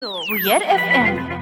بویر اف ام.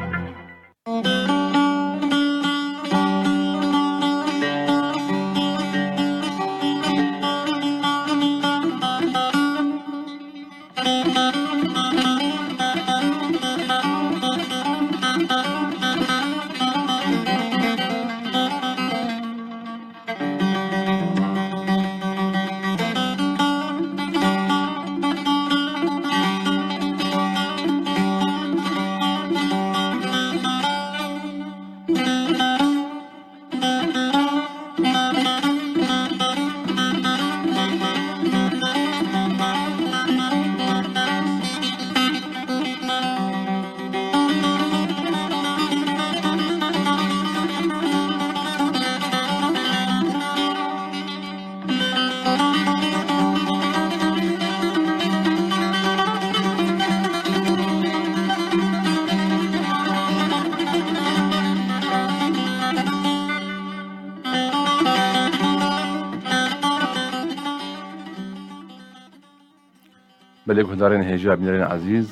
بله گهدارین هجا بینرین عزیز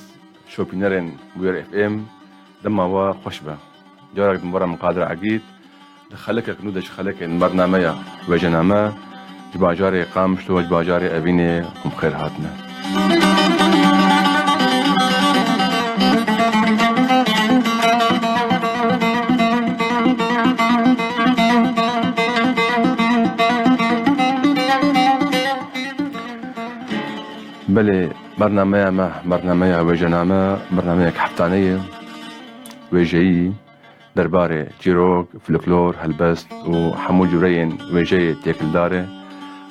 شو بینرین بویر اف ام دما و خوش به جارك دمبرا مقادر عقيد دخلك كنودش خلك برنامج وجنامه جباجاري قامشتو وجباجاري أبيني كم خير هاتنا بله برنامج وجنامه برنامج حفتانية وجهي درباره جيروك فلكلور هلبست وحمو جبرين وجهي تيكل داره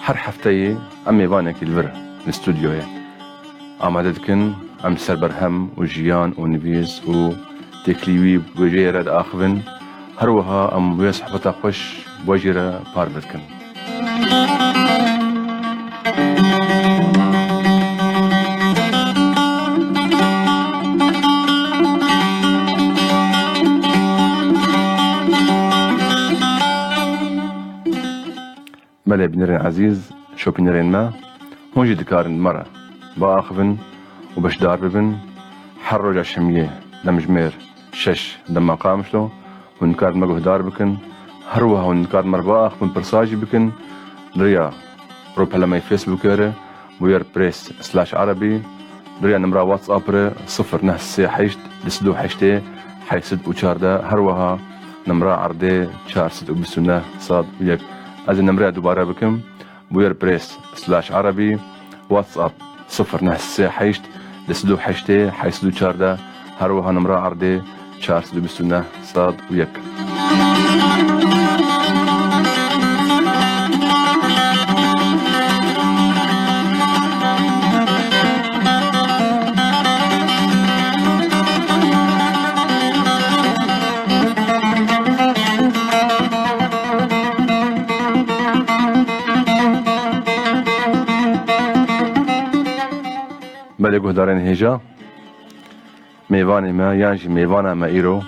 هر هفته ام میوانه الور الاستوديو آماده دکن ام سربرهم و جیان و نویز و تکلیوی وجهي رد آخفن هر وها ام ويا صحبتا خوش وجهي پار بدکن بله بینرین عزیز شو بینرین ما هونجي دكارن مرة باخفن وباش دار ببن هر رجع شمية دمجمير شش دم قامشلو ونكار مجه دار بكن هروها ونكار مر باخفن برساجي بكن دريا روب هلا ماي فيسبوك وير بريس سلاش عربي دريا نمرة واتساب 0 نهسي حيشت لسدو حيشتي حيسد وشاردا هروها نمرة عرضي شار سد وبسنة صاد وياك از النمرة دوباره بكم بوير بريس سلاش عربي واتساب 0 نهسي حيشت لسدو حيشتي حيسدو شاردا هروها نمرة عرضي شار سد وبسنة صاد وياك بله گهدارین هیجا میوانی ما یعنی میوانا ما ایرو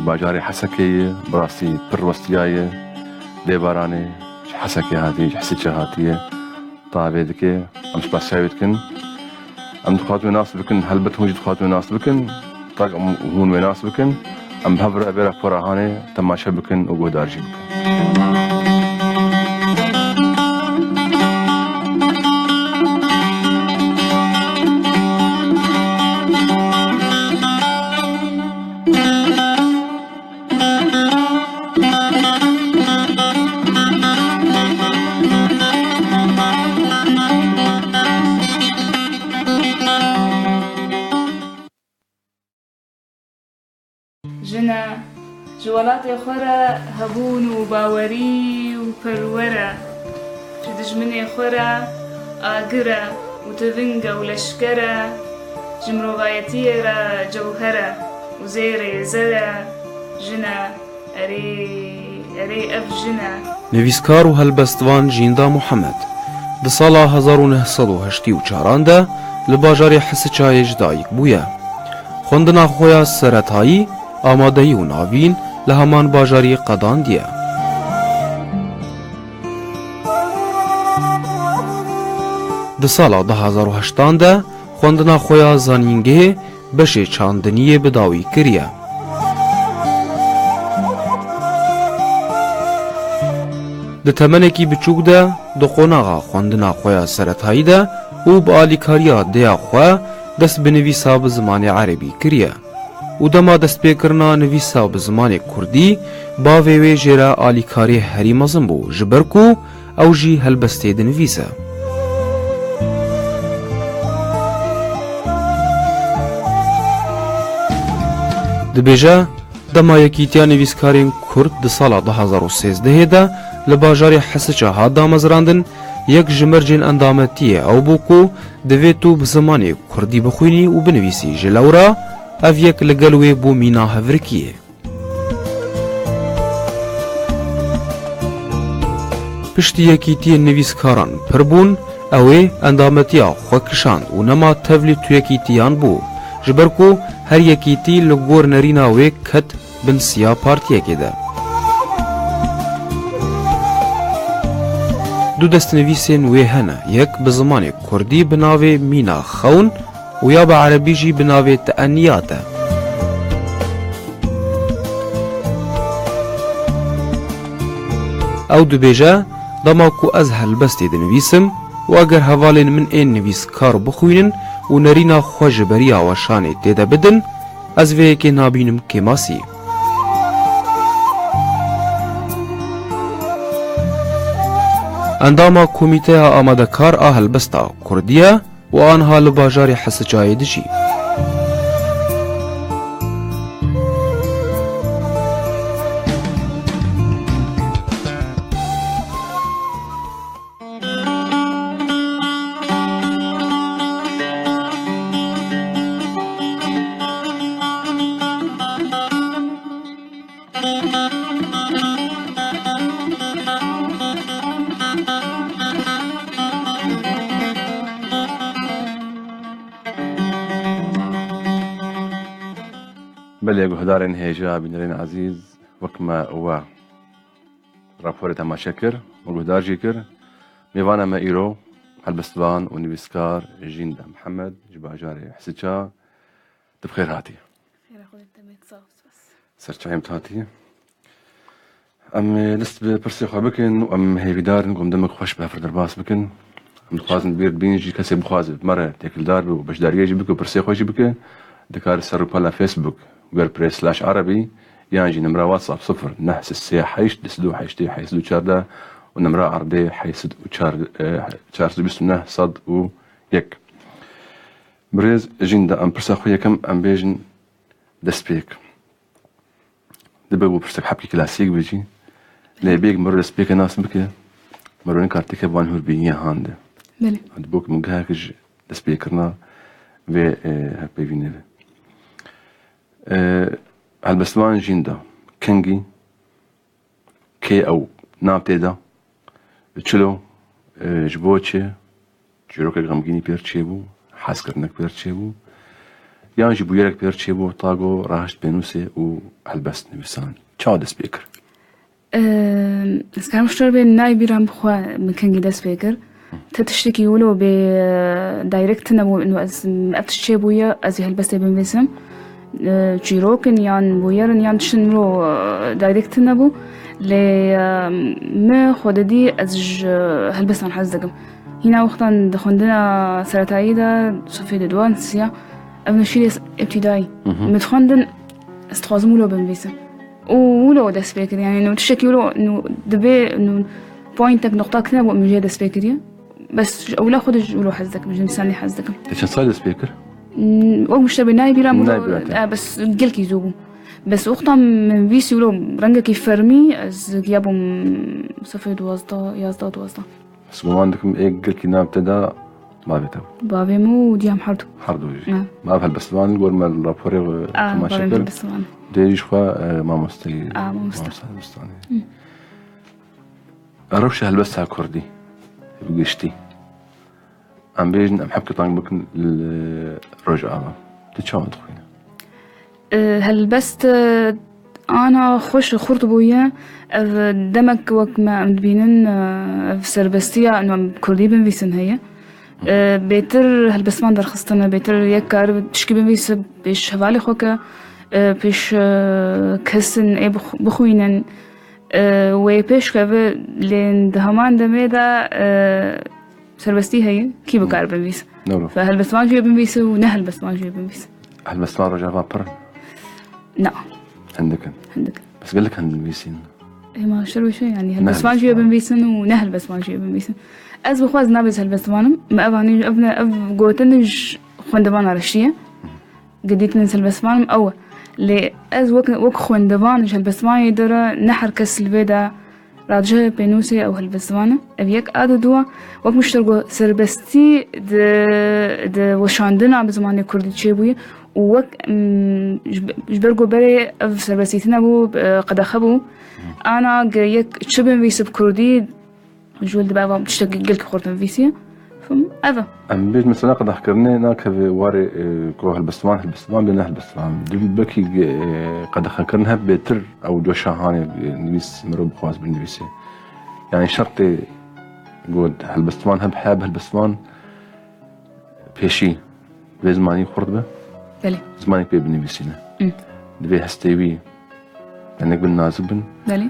باجاری حسکی براستی پروستیای دیوارانی حسکی هاتی حسیچه هاتیه طابع دکه امش باس شاید کن ام دخوات مناسب کن هلبت هونج دخوات مناسب کن طاق هون مناسب کن ام بهبر ابرا فراهانه تماشا بکن و گهدارجی بکن جنا جوالات خورا هبون وباوري وبرورة جدجمني خورا آقرة وتفنقة ولشكرة جمروغايتيرة جوهرة وزيري زرة جنا أري أف جنا نویسکار و هلبستوان جیندا محمد ده سالا 1984 ده لباجاری حسچای جدایک بویا خوندنا خویا سرطایی آمادهی و ناوین لهمان باجاری قدان دیه ده سالا 2008 ده خوندنا خویا زانینگه بەشێ چاندنیە بەداوی کردە. di temenekî biçûk de di qonaxa xwendina xwe ya seretayî de û bi alîkariya dêya xwe dest bi nivîsa bi zimanê erebî kiriye û dema destpêkirina nivîsa bi zimanê kurdî bavê wê jê re alîkarî herî mezin bû ji ber ku ew jî helbestê dinivîse. Dibêje dema yekîtiya nivîskarên Kurd di sala 2013 de li bajarê Hesiça hat damezrandin, yek ji mercên endametiyê ew bû ku divê tu bi zimanê Kurdî bixwînî û binivîsî ji lewra, ev yek li gel wê bû mîna hevrikiyê. Piştî yekîtiyên nivîskaran pir bûn, ew ê endametiya xwe kişand û nema tevlî tu yekîtiyan bû, ji ber ku her yekîtî li gor nerîna wê ket bin siya partiyekê de. Du destnivîsên wê hene, yek bi zimanê Kurdî bi navê Mîna Xewn û ya bi erebî jî bi navê Teenniyat e. Ew dibêje dema ku ez helbestê dinivîsim û eger hevalên min ên nivîskar bixwînin û nerîna xwe ji beriya weşanê têde bidin, ez vê yekê nabînim kêmasî. Endama Komîteya Amadekar a Helbesta Kurdî ye û anha li bajarê Hesicayê dijî. بله گهدارین هیجا بینرین عزیز وکما و راپورت ما شکر و گهدار جیکر میوانه ما ایرو هلبستوان و نویسکار جیندا محمد جباجاری حسیچا تبخیر هاتی سرچایم تاتی ام لست برسی خواه بکن و ام هیویدار نگم دمک خوش به فرد باس بکن ام خوازن بیر بینجی کسی بخواز مره تکل دار و بشداریه جی بکن برسی خوشی بکن دکار سر پالا فیسبوک wordpress/عربي يانجي نمرة واتساب 0 ونمرة عربي حيسد وشار بسنه صد ويك بريز جندا ام برسا خويا كم ام بيجن دسبيك دبو برسك حبكي كلاسيك بيجي لي بيك مر دسبيك ناس بك مرون كارتيك بان هور بينيا هاند بله دبوك مغاكج دسبيكرنا في بيفينيف هلبستوان جیندا کنگی کی او نابته دا چلو جبوچه جروک غمگینی پیرچه بو حس کردنک پیرچه بو یا جبویرک پیرچه بو تاگو راهشت بنوسه و هلبست نویسان چا دست بیکر از کارم شتر به نای بیرم بخوا مکنگی دست بیکر تتشتكي ولو ب دايركت نبو انه از ابتشي بويا از هلبست بنویسم چیروکن یان بویرن یان شنرو دایرکت نبو لی ما خوددی از هلبستان حزدقم هنا وقتا دخندنا سرطایی دا صفي دوان سيا ابن شيري ابتدائي متخندن استخازم ولو بنفيسم ولو دس بيكر يعني انه تشكي ولو انه دبي انه بوينتك نقطة نبو من جهة دس بيكرية بس اولا خدج ولو حزدك مش انساني حزدقم ايش صار دس بيكر؟ وقت مش تبي ناي بيرام بس قل كي زوجو بس وقتها من فيسي ولو رنجا كيف فرمي از جابهم صفيد واسطة يازداد واسطة بس مو عندكم ايه قل كي نام تدا ما بيتو بابي مو ديام حردو ما في البستوان يقول ما الرابوري كما شكل ديجي شخوا ما مستي ما مستاني أعرفش هلبسها كردي بقشتي ام بيجن ام حبكي طانق بكن الرجعة تتشاون تخوينا هلبست انا خوش خورت بويا دمك وك ما مدبينن في سربستيا انه كردي بنفيسن هي بيتر هالبسمان درخستنا بيتر يكار تشكي بميس بيش هفالي خوكا بيش كسن اي بخوينن وبيش كابه لين دهمان دميدا سربستي هي كي بكار بميس نورو فهالبسمان جوي بميس ونهل بسمان جوي بميس هالبسمان رجع فابر لا عندك بس قال لك عند البيسين هي ما شروي شيء يعني هالبسمان جوي بميسن ونهل بسمان جوي بميسن از بخواز نابز هالبسمانم ما أبغاني أب جوتنج خوندبان رشية قديت ننسى البسمانم أو لي از وك خوندبان هالبسمان يدرى نحر كس البيدا راجع بينوسي أو هالبسمانة أبيك أدو دوا وك مشترقو سربستي د وشاندنا بزماني كردي تشيبوي ووك جبرقو بري أف سربستيتنا بو قد أخبو أنا يك تشبه بيسب كردي جول دبابة تشتغل قلك خورتن فيسيا فم هذا أم بيج مثلا قد أحكرني ناك واري كو هالبسمان بينا هالبسمان بكي قد أحكرنها بيتر أو دو شاهاني نبيس مرو بخواز بالنبيسي يعني شرطي قود هالبسمان هب حاب هالبسمان بيشي بي زماني خورد به بلي زماني بي بالنبيسينا دبي هستيوي لأنك بالنازبن بلي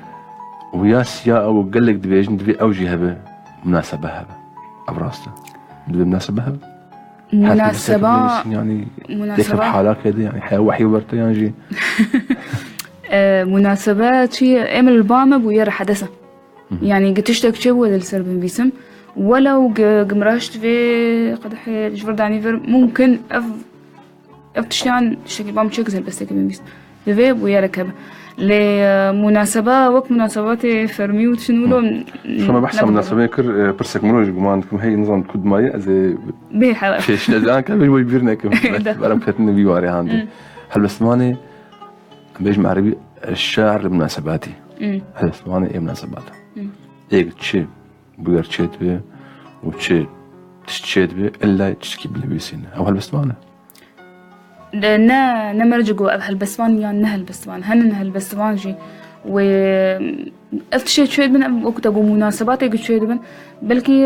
وياس يا أو قال لك دبي أوجي هبه مناسبة هبه أبراسته دبي مناسبة هبه مناسبة يعني مناسبة حالات كده يعني حياة وحي ورته يعني مناسبات شيء أمل البامب ويرى حدثة يعني قتشتك شو ولا السرب بيسم ولو قمراشت في قد حي جبر داني فر ممكن تشتغل شكل بام تشكز بس تكمل بيسم بفيب ويرى كبه لمناسبة وقت مناسبات فرمي وتشنولو شو ما بحسب مناسبة كر برسك منوج جمانكم هي نظام كود ماي أزي بيحلا فيش لازم كان بيجوا يبيرنا كم برام كتني بيواري عندي هالبسمانة بيجمع عربي الشاعر لمناسباتي هالبسمانة إيه مناسباته إيه تشي بير تشيت به وتشي تشيت به إلا تشكي بالبيسين أو هالبسمانة نمرجقو هالبسمان يعني نهالبسمان هن هالبسمان جي و افتشيت شوية من وقت أقول مناسبات يقول شوية من بلكي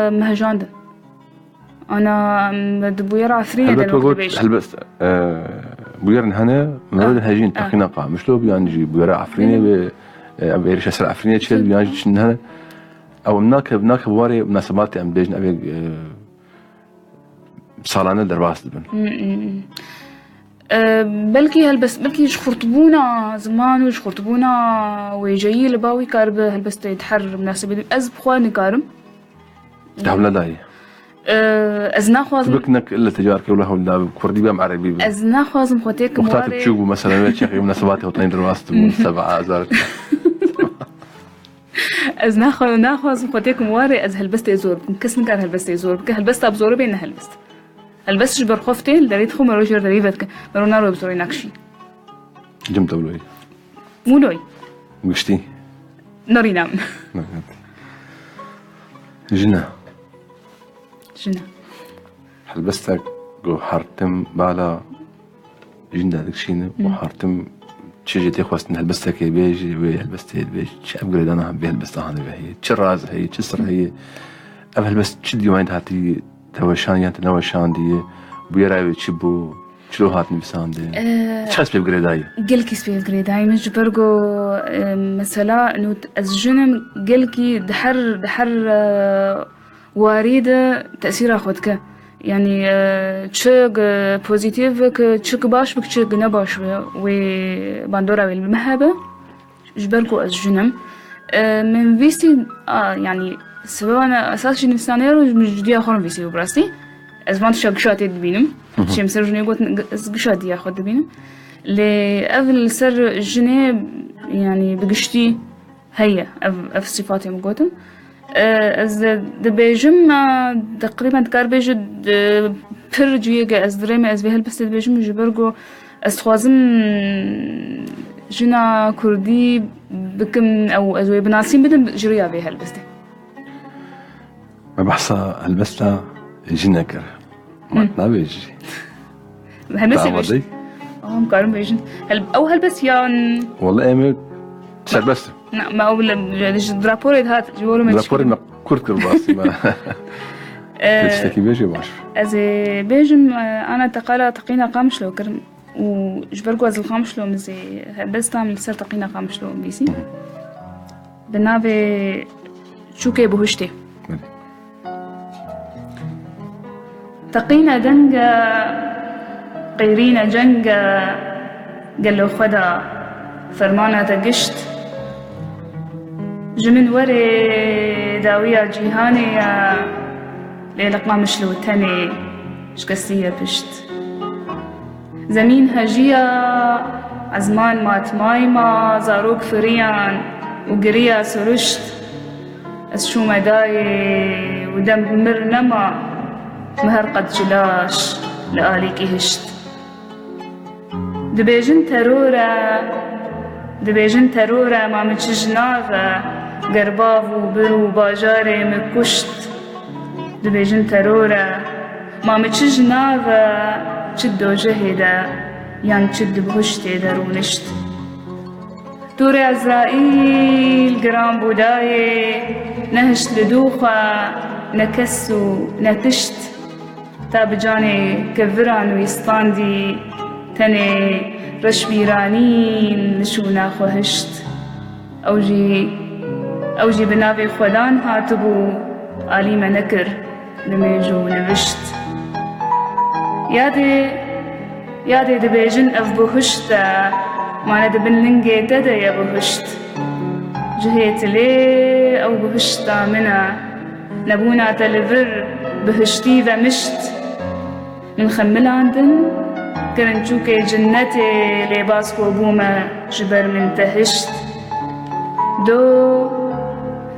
مهجان ده أنا دبوير عفرية ده الوقت بيش هلبس بوير هنا مرود هاجين تخينا قا مش لو بيانجي بوير عفرية بيرش أسرع عفرية شيء بيانجي شنها أو مناك بواري مناسبات أم بيجن أبي صالانة درباس دبن بلكي هالبس بلكي خرطبونا زمان وش خرطبونا ويجي لباوي كارب هالبس يتحر مناسبة أز بخواني كارم دهولا داي أزنا خوازم تبكنك إلا تجارك ولا هولا كردي بام عربي أزنا خوازم خواتيك مختار تشوفوا مثلا ما تشوفوا مناسبات وطين درباس تبون 7000 از ناخذ خواتيك مواري از هلبست يزور كسن كان هلبست يزور هلبست ابزور بين هلبست هلبست جبر خفتي دريت خو مروجر دريفت مرونا رو بزوري نكشي جمت ولوي مولوي وشتي نوري نام جنة هلبستك جو حارتم بالا جنة دكشينه وحارتم تشجي تخوست هلبستك بيجي هلبست بيجي شو أبغى أنا بهلبست هذا بهي تشراز هي تشسر هي هلبست تشد يومين هاتي توشان يعني تنوشان دي بيراوي تشبو شلو هات نفسان دي تشاس بيبغى داي قلكي بيبغى داي مش برجو مثلا إنه الجنم قلكي دحر واردة تأثير أخذك يعني تشق بوزيتيف تشق باش بك تشق نباش وباندورا بالمهبة جبركو الجنم من فيسي يعني سبب أنا أساس جنم سانيرو مش جدي آخر فيسي وبراسي أزمان تشق شاتي دبينم شيء مسر جنيه قلت شاتي آخر دبينم لأول سر الجنيه يعني بقشتي هي أف صفاتي مقوتن از دبيجم تقريبا تكاربيجد برجوية از دريمة از بهالبست دبيجم جبرجو از خوازم جنا كردي بكم أو أزوي بناسين بدن جريا بهالبست ما بحصى هالبستة جنا كر ما بيجي هالبست بيجي مقارن بيجن أو هالبست يعني والله أمي سربست ما أقول درابوري هات جوالو درابوري ما كرت كرباسي ما تشتكي بيجي باش از بيجم انا تقالا تقينا قامشلو كرم وجبرقو از القامشلو مزي بس تعمل سر تقينا قامشلو بيسي بنافي شوكي بهشتي تقينا دنجا قيرينا جنجا قالو خدا فرمانا تقشت جمن وري داوية جيهاني ليلق ما مشلو تاني شكسية بشت زمين هجية عزمان مات مايما زاروك فريان وقريا سرشت أسشو مداي ودم بمر نما مهر قد جلاش لآليكي هشت دبيجن ترورة ما متشجناغة قرباف وبرو باجاري مكشت دبيجن ترورة ما متشجناغة تشدو جهدا يان تشد بهشتي درونشت توري عزرائيل قرام بوداي نهشت لدوخة نكسو نتشت تابجاني كفران ويستاندي تاني رشبيرانين نشونا خوهشت أوجي بنافي خودان هاتبو آلي منكر نميجو نبشت يادي دبيجن أف بهشتا ما ندبن لنجي تدا يا بهشت جهيت لي أو بهشتا منا نبونا تلفر بهشتي ومشت من خمل عندن كرنشوكي جنتي لباسكو بوما جبر من تهشت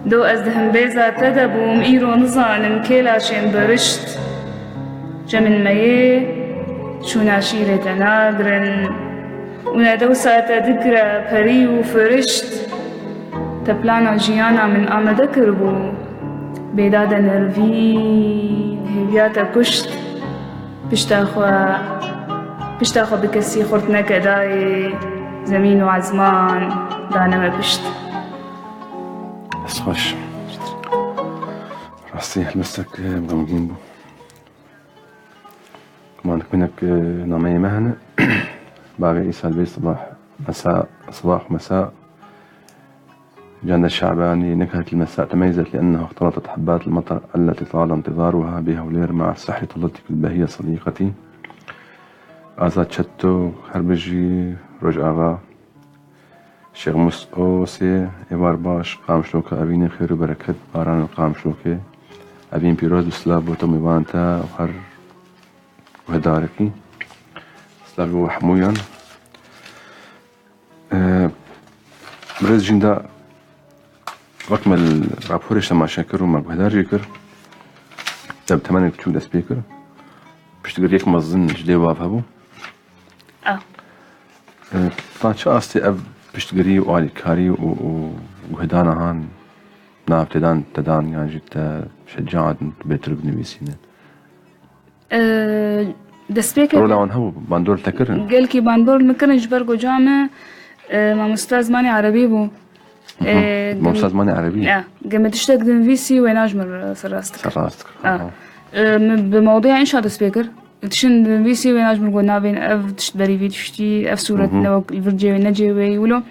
دو أزدهم بيزا تدبو مئيرو نظان مكيلاشين برشت جمن ميه شو ناشيرة تناقرن وندوسة تذكرة بري وفرشت تبلانا جيانا من آمدة كربو بيدادا نرفين هيبياتا كشت بشتاخو بكسي خورتنا كداي زمين وعزمان دانا ما بشت خوش راسي هلمسك مغمقين بو كمان منك نعمية مهنة باقي عيسى البيت صباح مساء جانا الشعباني نكهة المساء تميزت لأنها اختلطت حبات المطر التي طال انتظارها بهولير مع صحة طلتك البهية صديقتي آزاد شتو خربجي رج آغا شيخ مسؤوسي إبار باش قامشلوكا أبيني خير وبركت باران القامشلوكي أبين بيروز بسلاب وتومي بانتا وهر وهداركي سلاب وحمويان برز جندا وكمل رابورش لما شاكر وما بهدار جيكر تب تمانك تشو دا سبيكر باش تقول يك مظن جدي وافهبو طان شو أستي أب باش تقري وآلي كاري وهدانا هان ناف تدان يعني جيتا شجاعة بيتر بنويسينه دسبيكر رولا وان هو باندور تكرن قال كي باندور مكرن جبرقو جامع ما مستاذ ماني عربي بو ما مستاذ ماني عربي قمت تشتاق دنفيسي وين أجمر سراستك بمواضيع إنشاء دسبيكر تشن دنفيسي وين أجمر قلنا بين أف تشتبري في تشتي أف صورة نوك الفرجي ونجي ويولو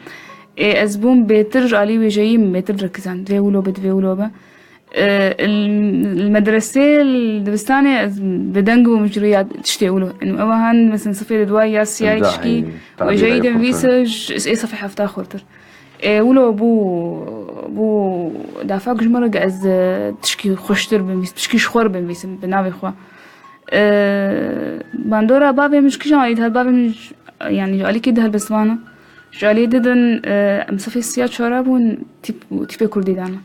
أزبون بيتر علي وجايم بيتر ركزان فيولو با المدرسة الدبستاني بدنجو مجريات تشتغلوا إنه أوهن مثلا صفي دواي ياسيا يشكي وجاي دنفيسج إيه صفي حفتا خورتر ولو بو دافع جمرة جاز تشكي خوشتر بميس تشكي شخور بميس بناوي خوا باندورا بابي مش كجان عليه هاد بابي مش يعني عليه كده هالبسوانا جالي ددن مصفي السياد شرابون تيب كردي دانا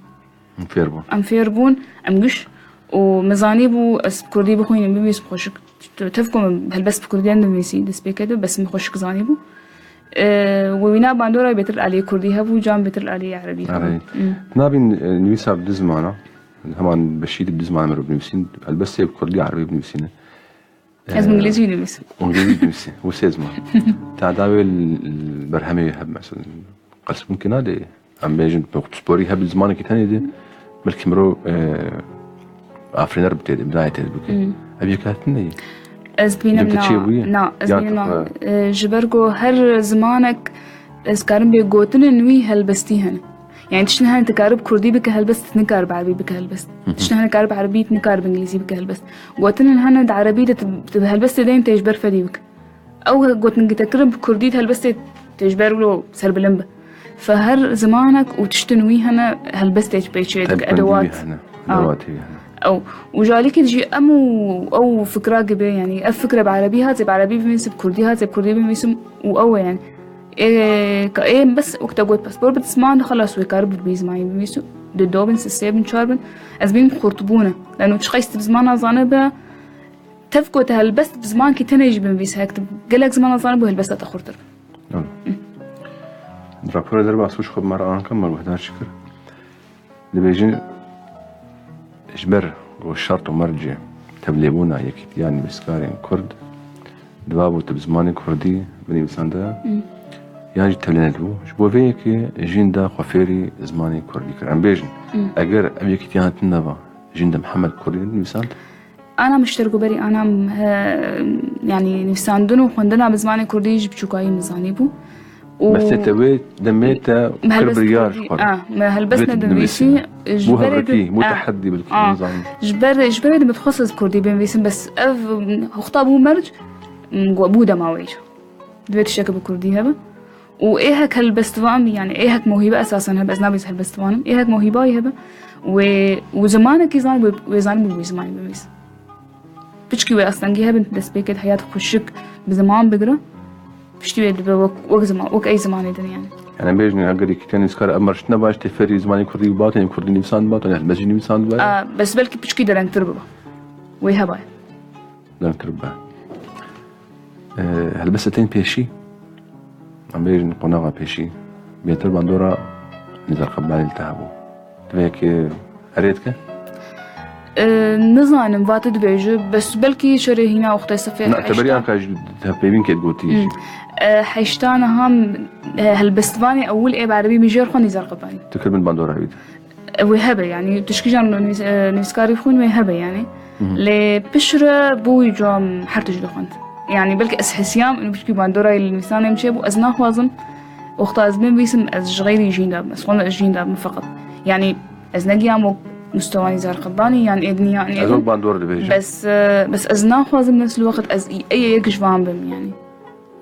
ام فيربون ام قش ومزاني بو كردي بخوين بميس بخوشك تفكم هالبس بكرديان دميسي دسبيكده بس مخوشك زاني بو ووينا باندورا بيتر عليه كردي هبو جام بيتر عليه عربي نابين نويسا بدز معنا همان بشيد بدز معنا مرو بنويسين البس بكردي عربي بنويسين لازم انجليزي بنويسي انجليزي بنويسي وسيزما تعداوي البرهمي هب مثلا قلت ممكن هذا عم بيجن بسبوري هب الزمان كي ثاني دي بلكي مرو افرينر بتدي بداية تدبك ابي كاتني از بینم جبت چی بویه؟ نه از یا بینم جبرگو هر زمانك از کارم بيقوتن نوي هلبستي هن يعني تشن هن تكارب كردي بك هلبست نكارب عربي بك هلبست تشن هن كارب عربي نكارب انجليزي بك هلبست قوتن هن عربي هلبست دين تجبر فدي بك او قوتن تكرب كردي هلبست تجبر له سرب لمبه فهر زمانك وتشتنوي هنا هلبست بيتش ادوات ادوات او وجالك تجي او فكره قبل يعني فكره بعربي هذا بعربي بميس بكردي هذا بكردي بميس او يعني ايه بس وقت قلت بس بربط اسمان خلاص ويكارب بيز معي بميسو دوبن سيبن شاربن از بين خرطبونه لانه تشخيصت بزمان ظانبه تفكو هلبست بزمان كي تنجي بميس هيك قالك زمان ظانبه هلبست اخرتر دراكور دربا سوش خب مرة كمل وحدار شكر لبيجين اجبر والشرط ومرجع تبليبونا يكيد يعني بسكارين كرد دوابو تبزماني كردي بني بساندا يعني تبلينا دبو جبو فيكي جين دا خفيري زماني كردي كران بيجن اگر ابي كتيان تنبا جين دا محمد كردي بساند انا مشتركو بري انا يعني نفساندنو خوندنا بزماني كردي جبشوكاي مزاني بو بس تبي دميتا كربريار ما هلبسنا دميسي جبري مو تحدي بالنظام جبري متخصص كردي بميسن بس خطابه مرج بودا ما ويجه دبيت الشكل بكردي هبه وايه هيك هالبستوان يعني ايه هيك موهبه اساسا هبه ازنابيس هالبستوان ايه هيك موهبه هبه وزمانك يزان بزمان بميس بتشكي اصلا جي هبه دس بيكت حياتك خشك بزمان بقرا بشتوي وقت زمان وقت أي زمان يدني يعني بيجني أقدر كتير نسكر أمر شنا باش تفري زماني كردي باطن كردي نفسان باطن يعني بزيني نفسان باطن بس بلكي بشكي درن تربة ويها باي درن تربة هل بس تين بيشي عم بيجني قناعة بيشي بيتر باندورا نزار قبالي التهبو تبيك أريدك نظام فاتد بيجو بس بلكي شري هنا وقت صفي لا تبري أنك تبين كده قوتي حيشتانا هم هالبستفاني أول إيه بعربي مجير خوني زار قباني تكل من باندورا بيد وهبة يعني تشكيجان نفسكاري خون وهبة يعني لبشرة بوي جام حرتج دخنت يعني بلكي أسحسيام إنه بشكي باندورا المثال يمشي بو أزناخ وازم وقت أزمين بيسم أز غيري جين داب أسخونا أز جين داب فقط يعني أزناقيام مستواني زار قباني يعني إدني يعني أزوج باندورا دبيجي بس أزناخ وازم نفس الوقت أز أي يكجوان بم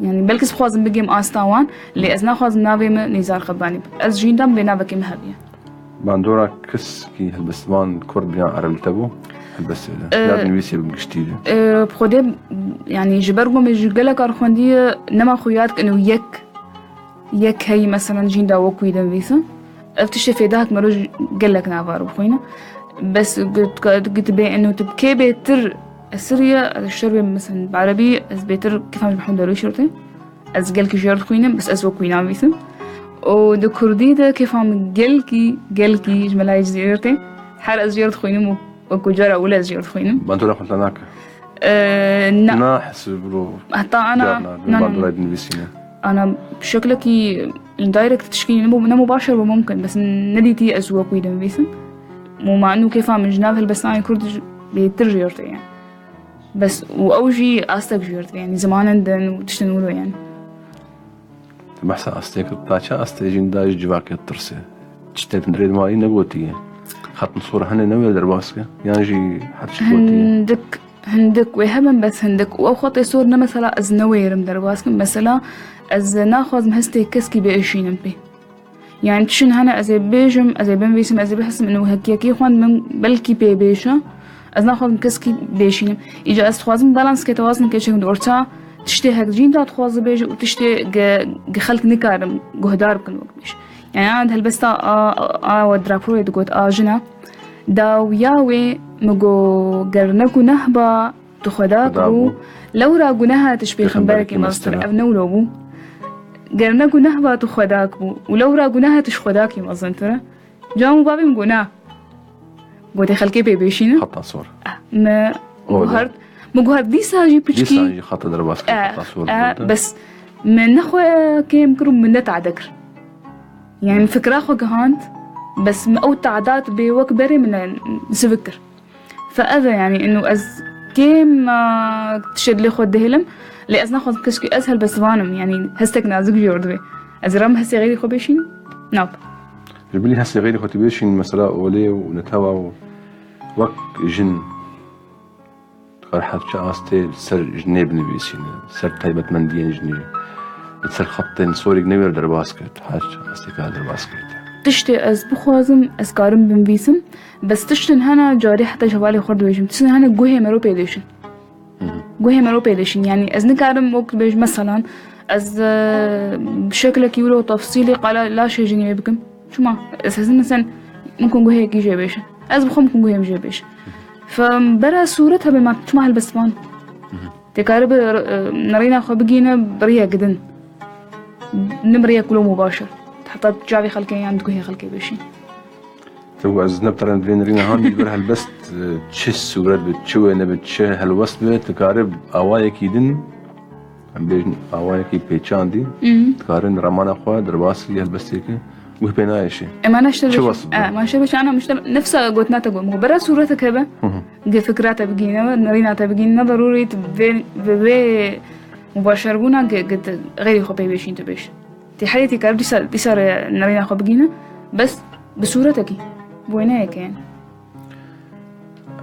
يعني بلكي سخوازم بجيم آستاوان اللي أزناخ وازم نافي من نزار قباني أز جين داب بينابك مهبية باندورا كس كي هالبستوان كرد بيان عربي تبو بس لا بنويسي بمشتيده بخودي يعني جبرقو مجلك أرخوندية نما خوياتك إنه يك هي مثلا جين دا وكوي دمويسا افتشي في داك مروج قلك نافارو بخوينا بس قلت بي إنه تبكي بيتر السرية الشربة مثلا بعربي أز بيتر كيف عم بحون دارو شرطي أز قلك جيرد خوينا بس أز وكوي نامويسا ودو كردي دا كيف عم قلكي جملاي جزيرتي حار أز جيرد خوينا وكجارة أولى زيارة خوينم. باندورا كنت هناك. نعم. نا حسب حتى أنا. باندورا دنيسينا. أنا بشكل كي الدايركت تشكيل مباشر وممكن بس نديتي أزواج ويدم بيسن. ومع إنه كيف من جناب هالبستاني كرد بيترجيرته يعني. بس وأوجي أستك جيرته يعني زمان عندن وتشتنولو يعني. بحث أستيك تاچا أستيجين داج جواك الترسي. تشتت ندريد ماي نقوتيه. خط صورة هن نويل درباسكة يعني جي حتى شكوتي هندك وهبن بس هندك أو خطي صورنا مثلا أز نويرم درباسكة مثلا أز ناخذ مهستي كسكي بإيشينم بي يعني تشن هنا أزي بيجم أزي بنبيسم أزي بحسم إنه هكيكي خوان من بلكي بي بيشا أز ناخذ كسكي بإيشينم إجا أز خوازم بالانس كتوازن كيشكم دورتا تشتي هك جين دا تخواز بيجي وتشتي خلق نكارم جهدار بكن وقبيش يعني أنا هالبستا ودراكور يدقوت جنا داو ياوي مجو جرنكو نهبا تخداكو لو راجو نها تشبيه خنبركي مصدر أبنو لوبو جرنكو نهبا تخداكو ولو راجو نها تشخداكي مصدر ترى جامو بابي مجونا قوتي خلكي بيبيشينا خطا صور ما مجوهرد دي ساجي بتشكي دي ساجي خط درباسك خطا صور بس من نخوة كيم كرو من نتعدكر يعني الفكرة خو جهانت بس أو تعدات بوك بري من سفكر فأذا يعني إنه أز كيم تشد لي خود دهلم اللي أز ناخذ كشكي أسهل بس فانم يعني هستك نازك جوردوي أز رام هسي غيري خو بيشين ناب جبلي هسه غيري خوتي بيشين مثلا أولي ونتهوى وك جن قرحت شاستي سر جنيب نبيسين سر تايبة مندين جني سر خطين سوري جنيبر در باسكت حاج أستيكا در باسكت تشتي أز بخوازم أز كارم بنبيسم بس تشتن هنا جاري حتى جوالي خورد بيشم تشتن هنا جوهي مرو بيديشن جوهي مرو بيديشن يعني أز نكارم وقت بيج مثلا أز بشكل كيولو تفصيلي قال لا شيء جنيه بكم شو ما أساسا مثلا ممكن جوهي كي جايبيش أز بخو ممكن جوهي مجايبيش فبرا صورتها بما شو ما هالبسمان تكارب نرينا خو بقينا بريا جدن نمريا كله مباشر حتى جابي خلكي عند جوهي خلكي بيشين تو از نبتر بين رينا هاني بر هالبست تشس ورد بتشوي نبتش هالوسط تكارب اوايك يدن ام بيجن اوايك بيچاندي تكارن رمانا خو درباسي هالبستيك وه بينايشي ما نشتغل شو وصف ما شبش انا مش نفسها قلت ناتقو مو برا صورتك هبه فكراتها بقينا نرينا تبقينا ضروري تبي مباشر بونا قد غير خو بيشين تبيش تي حالتي كارب دي صار نرينا خو بقينا بس بصورتك بويناك يعني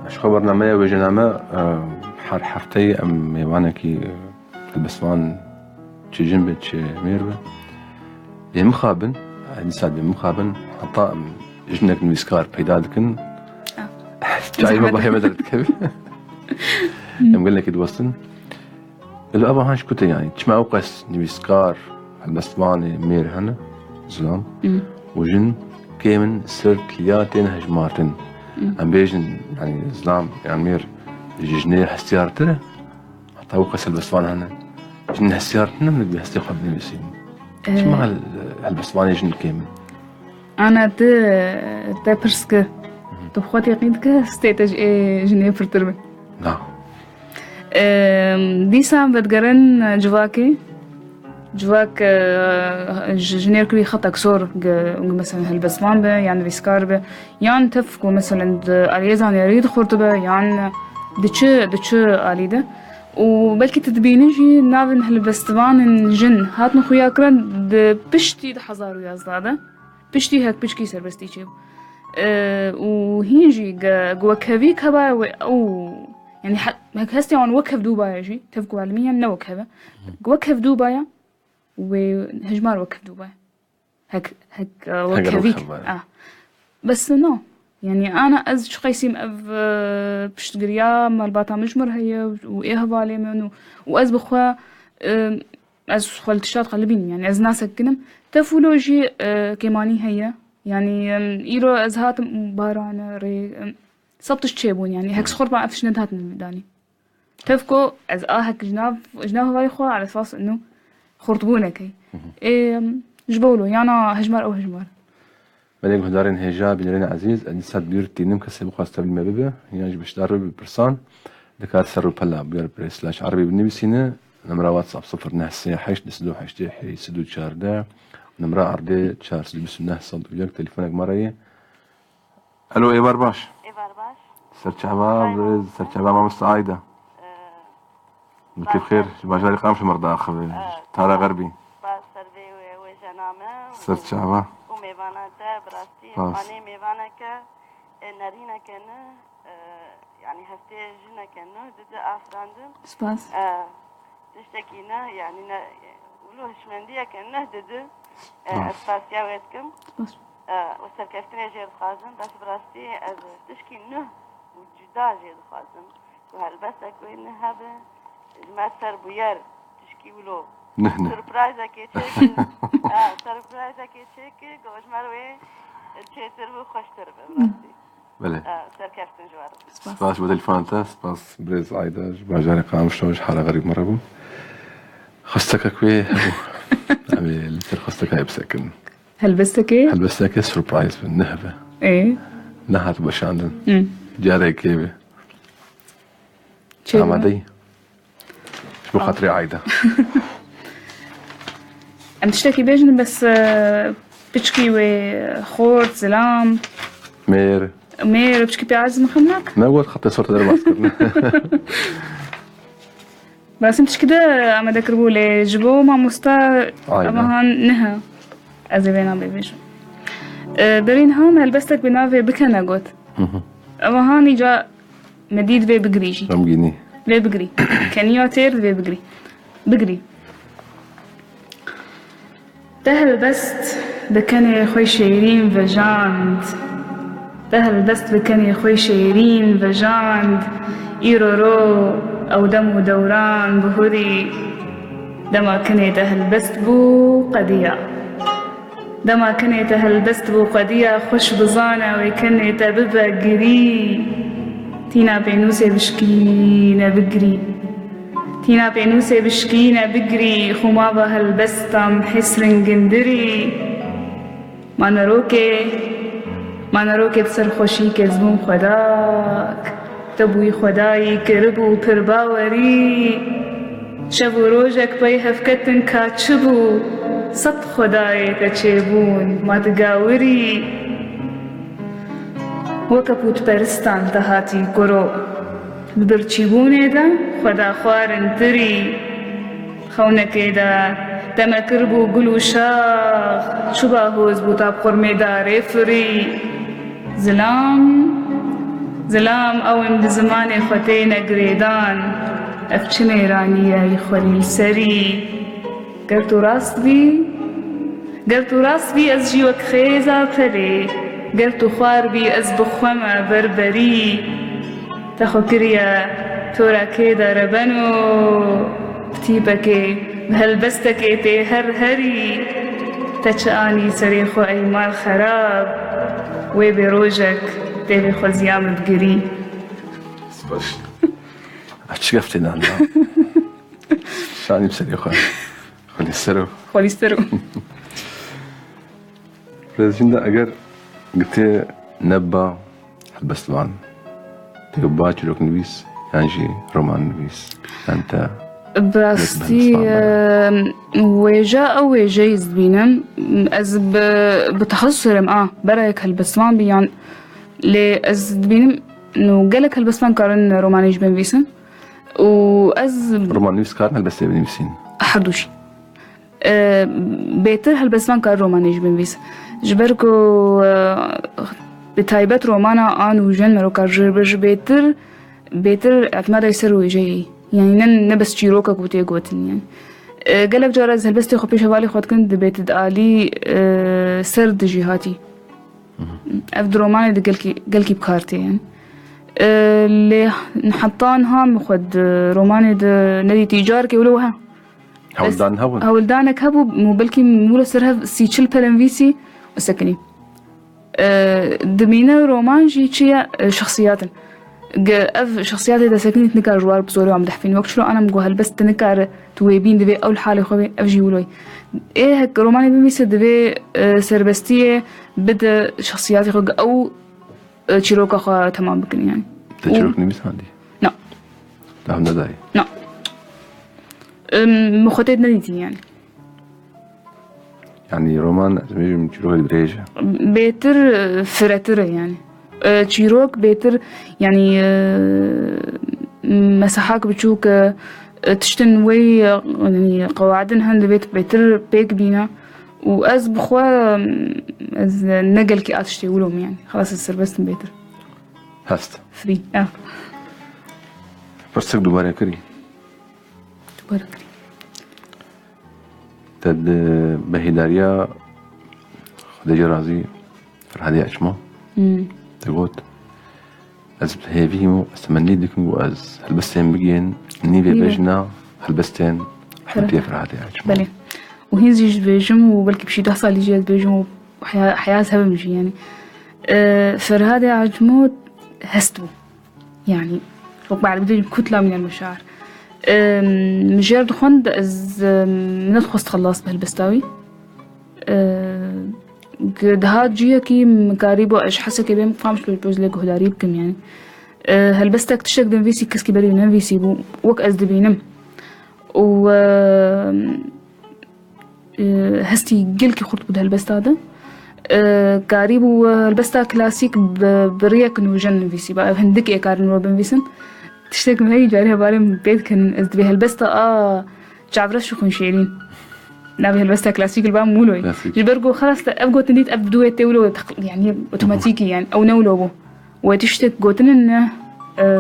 اش خبرنا ما وجنامه حر حفتي ام ميوانكي البسمان تشي جنب تشي ميربه مخابن انسان بمخابن حتى جنك نويسكار بيدادكن جاي ما بحي مدرت كيف يوم قلنا كده وصلن قالوا ابا هانش كنت يعني تشما اوقس نويسكار البسماني مير هنا زلام وجن كيمن سر كلياتين هجماتن ام بيجن يعني زلام يعني مير جنيه هستيارتره حتى اوقس البسمان هنا جن هستيارتنا من بيهستي قبل نويسين شما هالبسماني جن كيمن انا تا برسك تبخوتي قيدك ستيتج جنيه فرتربه نعم دي سام بتقرن جواك جنير كلي خطك صور مثلا هالبسمان به يعني بيسكار به يعني تفكو مثلا اليزان يريد خرطبه يعني دتش اليده وبلكي تدبينجي نافن هالبستوان جن هات نخويا كرن بشتي دحزارو يازداده بشتي هك بشكي سربستي وهينجي جوا كافيك هبا او يعني هك هستي عن وكف دوبايا جي تفكو علميا نوكفه وكف دوبايا وهجمار وكف دوبايا هك وكفيك بس نو يعني انا از شقيسيم اف بشتقريا مالباتا مجمر هي وايه بالي منو واز بخوا از خلت شات قلبين يعني از ناس كنم تفولوجي كيماني هي يعني ايرو از هات باران ري صبتش تشيبون يعني هك سخور ما افش ندهات من داني تفكو از هك جناف باي خوا على اساس انه خرطبونك هي جبولو يعني هجمار او هجمار ملك هدارين هجا بنرين عزيز النسات بيرتي نمك سبق خاصة بالمبيبة يعني باش دارو بالبرسان دكار سرو بلا بير بريسلاش عربي بالنبيسينة نمرة واتساب 0 نحسي حيش دسدو حيشتي حي سدو تشار دا نمرة عردي تشار سدو بسو نحصل وياك تليفونك مرأي الو ايه بارباش سر شعبا سر شعبا ما مستعايدة كيف خير باجاري قامش مرضى اخر تارا غربي سر شعبا ميفاناتا براستي أنا ميفانك نارينا كنا يعني هفتي جنا كنا ضد أفراندم سباس تشتكينا يعني ولو هشمندية كنا ضد أسفاسيا ويتكم وسركفتنا جير خازم بس براستي تشكينا وجدا جير خازم وهالبسك وين هذا ما سر بيار تشكي ولو نحن سرپرایز کی چک سرپرایز کی چک گوش مروی چهتر و خوشتر به بله سرکفتن جوار سپاس بدل فانتا سپاس بريز عايدة باجاري قام شوش حالة غريب مرة بو خستك كوي عمي لتر خستك هاي بسكن هلبستك ايه؟ هلبستك سربرايز بالنهبة ايه نهت بشاندن جاري كيبي شو عمدي شو بخاطري عايدة عم تشتكي بيجن بس بتشكي وخورت زلام مير مي ربشكي بيعز مخمناك ما قلت خطي صورة دار باسكرنا بس انتش كده اما ذكروا لي جبو ما مستا اما هان نها ازبينا بيبيشو درين هان هلبستك بنافي بكنا قوت اما هان يجا مديد في بقريجي رمجيني في بقري كان يوتير في بقري بقري تهلبست بكني خوي شيرين فجاند تهلبست بكني خوي شيرين فجاند إيرورو أو دم دوران بهوري دما كني تهلبست بو قديا دما كني تهلبست بو قديا خوش بزانا ويكني تببا قري تينا بينوسي بشكينا بقري تينا بينوسي بشكينا بقري خمابا هلبستم حسرن قندري ما نروكي بسر خوشي كزبون خداك تبوي خداي كربو پرباوري شبو روجك بي هفكتن كاتشبو صد خداي تچيبون ما تقاوري وكبوت پرستان تهاتي كرو ببرچيبوني دا خدا خوارن تري خونكي دا دم كربو قلو شاخ شبا هوز بوتا بقرمي داري فري زلام اوم بزماني ختينا قريدان افچني رانيا يخولي السري قلتو راست بي از جيوك خيزا فري قلتو خوار بي از بخوما بربري تخو كريا تورا كيدا ربنو بتيبكي بهلبستكي تي هرهري تچاني سريخو اي مال خراب وي بروجك تي خو زيام بقري سباش اتشقفتي نانا شاني بسريخو خولي السرو فرزشندا اگر قلت نبا هلبستوان تيوبا چلوك نويس يعني رومان نويس انت براستي ويجا او ويجا يزبينن از بتخصرم برايك هلبستوان بيان لي از دبينم انه قالك هلبستوان كارن رومانيش بن فيسن واز رومان نويس كارن هلبستي بن فيسن حدوشي بيتر هلبستوان كار رومانيش بن فيسن جبركو بتايبت رومانا آن وجن مروكا جربج بيتر اعتماد يسر ويجي يعني نبس شيروكا كوتي قوتن يعني قالك جارز هلبستي خو بيش هوالي خود كنت بيت دالي سرد جهاتي افد روماني دي قلكي بكارتي يعني اللي نحطان هام خود روماني دي ندي تيجار كي ولوها هولدانك هبو مو بلكي مولو سرها سيتشل بلنفيسي وسكني دمينا رومان جي تشيا شخصيات اف شخصيات اذا سكنت نكار جوار بصوري وعم دحفين وقت شلو انا مقو هلبست نكار تويبين دبي اول حالة خوي اف جي ولوي ايه هك روماني بميسا دبي سربستية بدا شخصياتي خوغ او تشيروكا خوا تمام بكني يعني تشيروك نميس عندي لا هم نداري لا مخوتيت نديتي يعني رومان زميجي من تشيروك دريجة بيتر فراتر يعني تشيروك بيتر يعني مساحاك بتشوك تشتن وي يعني قواعدن هند بيتر بيك بينا وأز بخوا أز نقل كي أتشتي ولهم يعني خلاص السربست بيتر هست فري برسك دوباره كري تد بهداريا خديجة رازي فرحدي أجمع تقول از هيفيمو استمني ديكم واز هلبستين بجين نيفي بجنا هلبستين حتى فرحدي أجمع بلي وهي زيج بيجم وبلكي بشي تحصل لي جيت بيجم وحياتها بمشي يعني فرهادي عجمو هستو يعني فوق بعد بدي كتلة من المشاعر مجرد خند از ندخل تخلص بهالبستاوي قد هاد جيا كي مقاريبو اش حاسه كي بهم فهمش لو البوز لك هداري بكم يعني هالبستك تشك دم فيسي كسكي بري نم فيسي بو وك از دبينم و هستي قلكي خرط بود هالبست هذا قريب البستا كلاسيك بريك نوجن فيسي بقى هندك كارن روبن فيسن تشتك هي جاريها بارم بيت كان ازدبي البستا جعبرش شو شيرين نبي البستا كلاسيك البا مولوي جبرجو خلاص ابغى تنديت ابدو تولو يعني اوتوماتيكي يعني او نولوبو وتشتك جوتن انه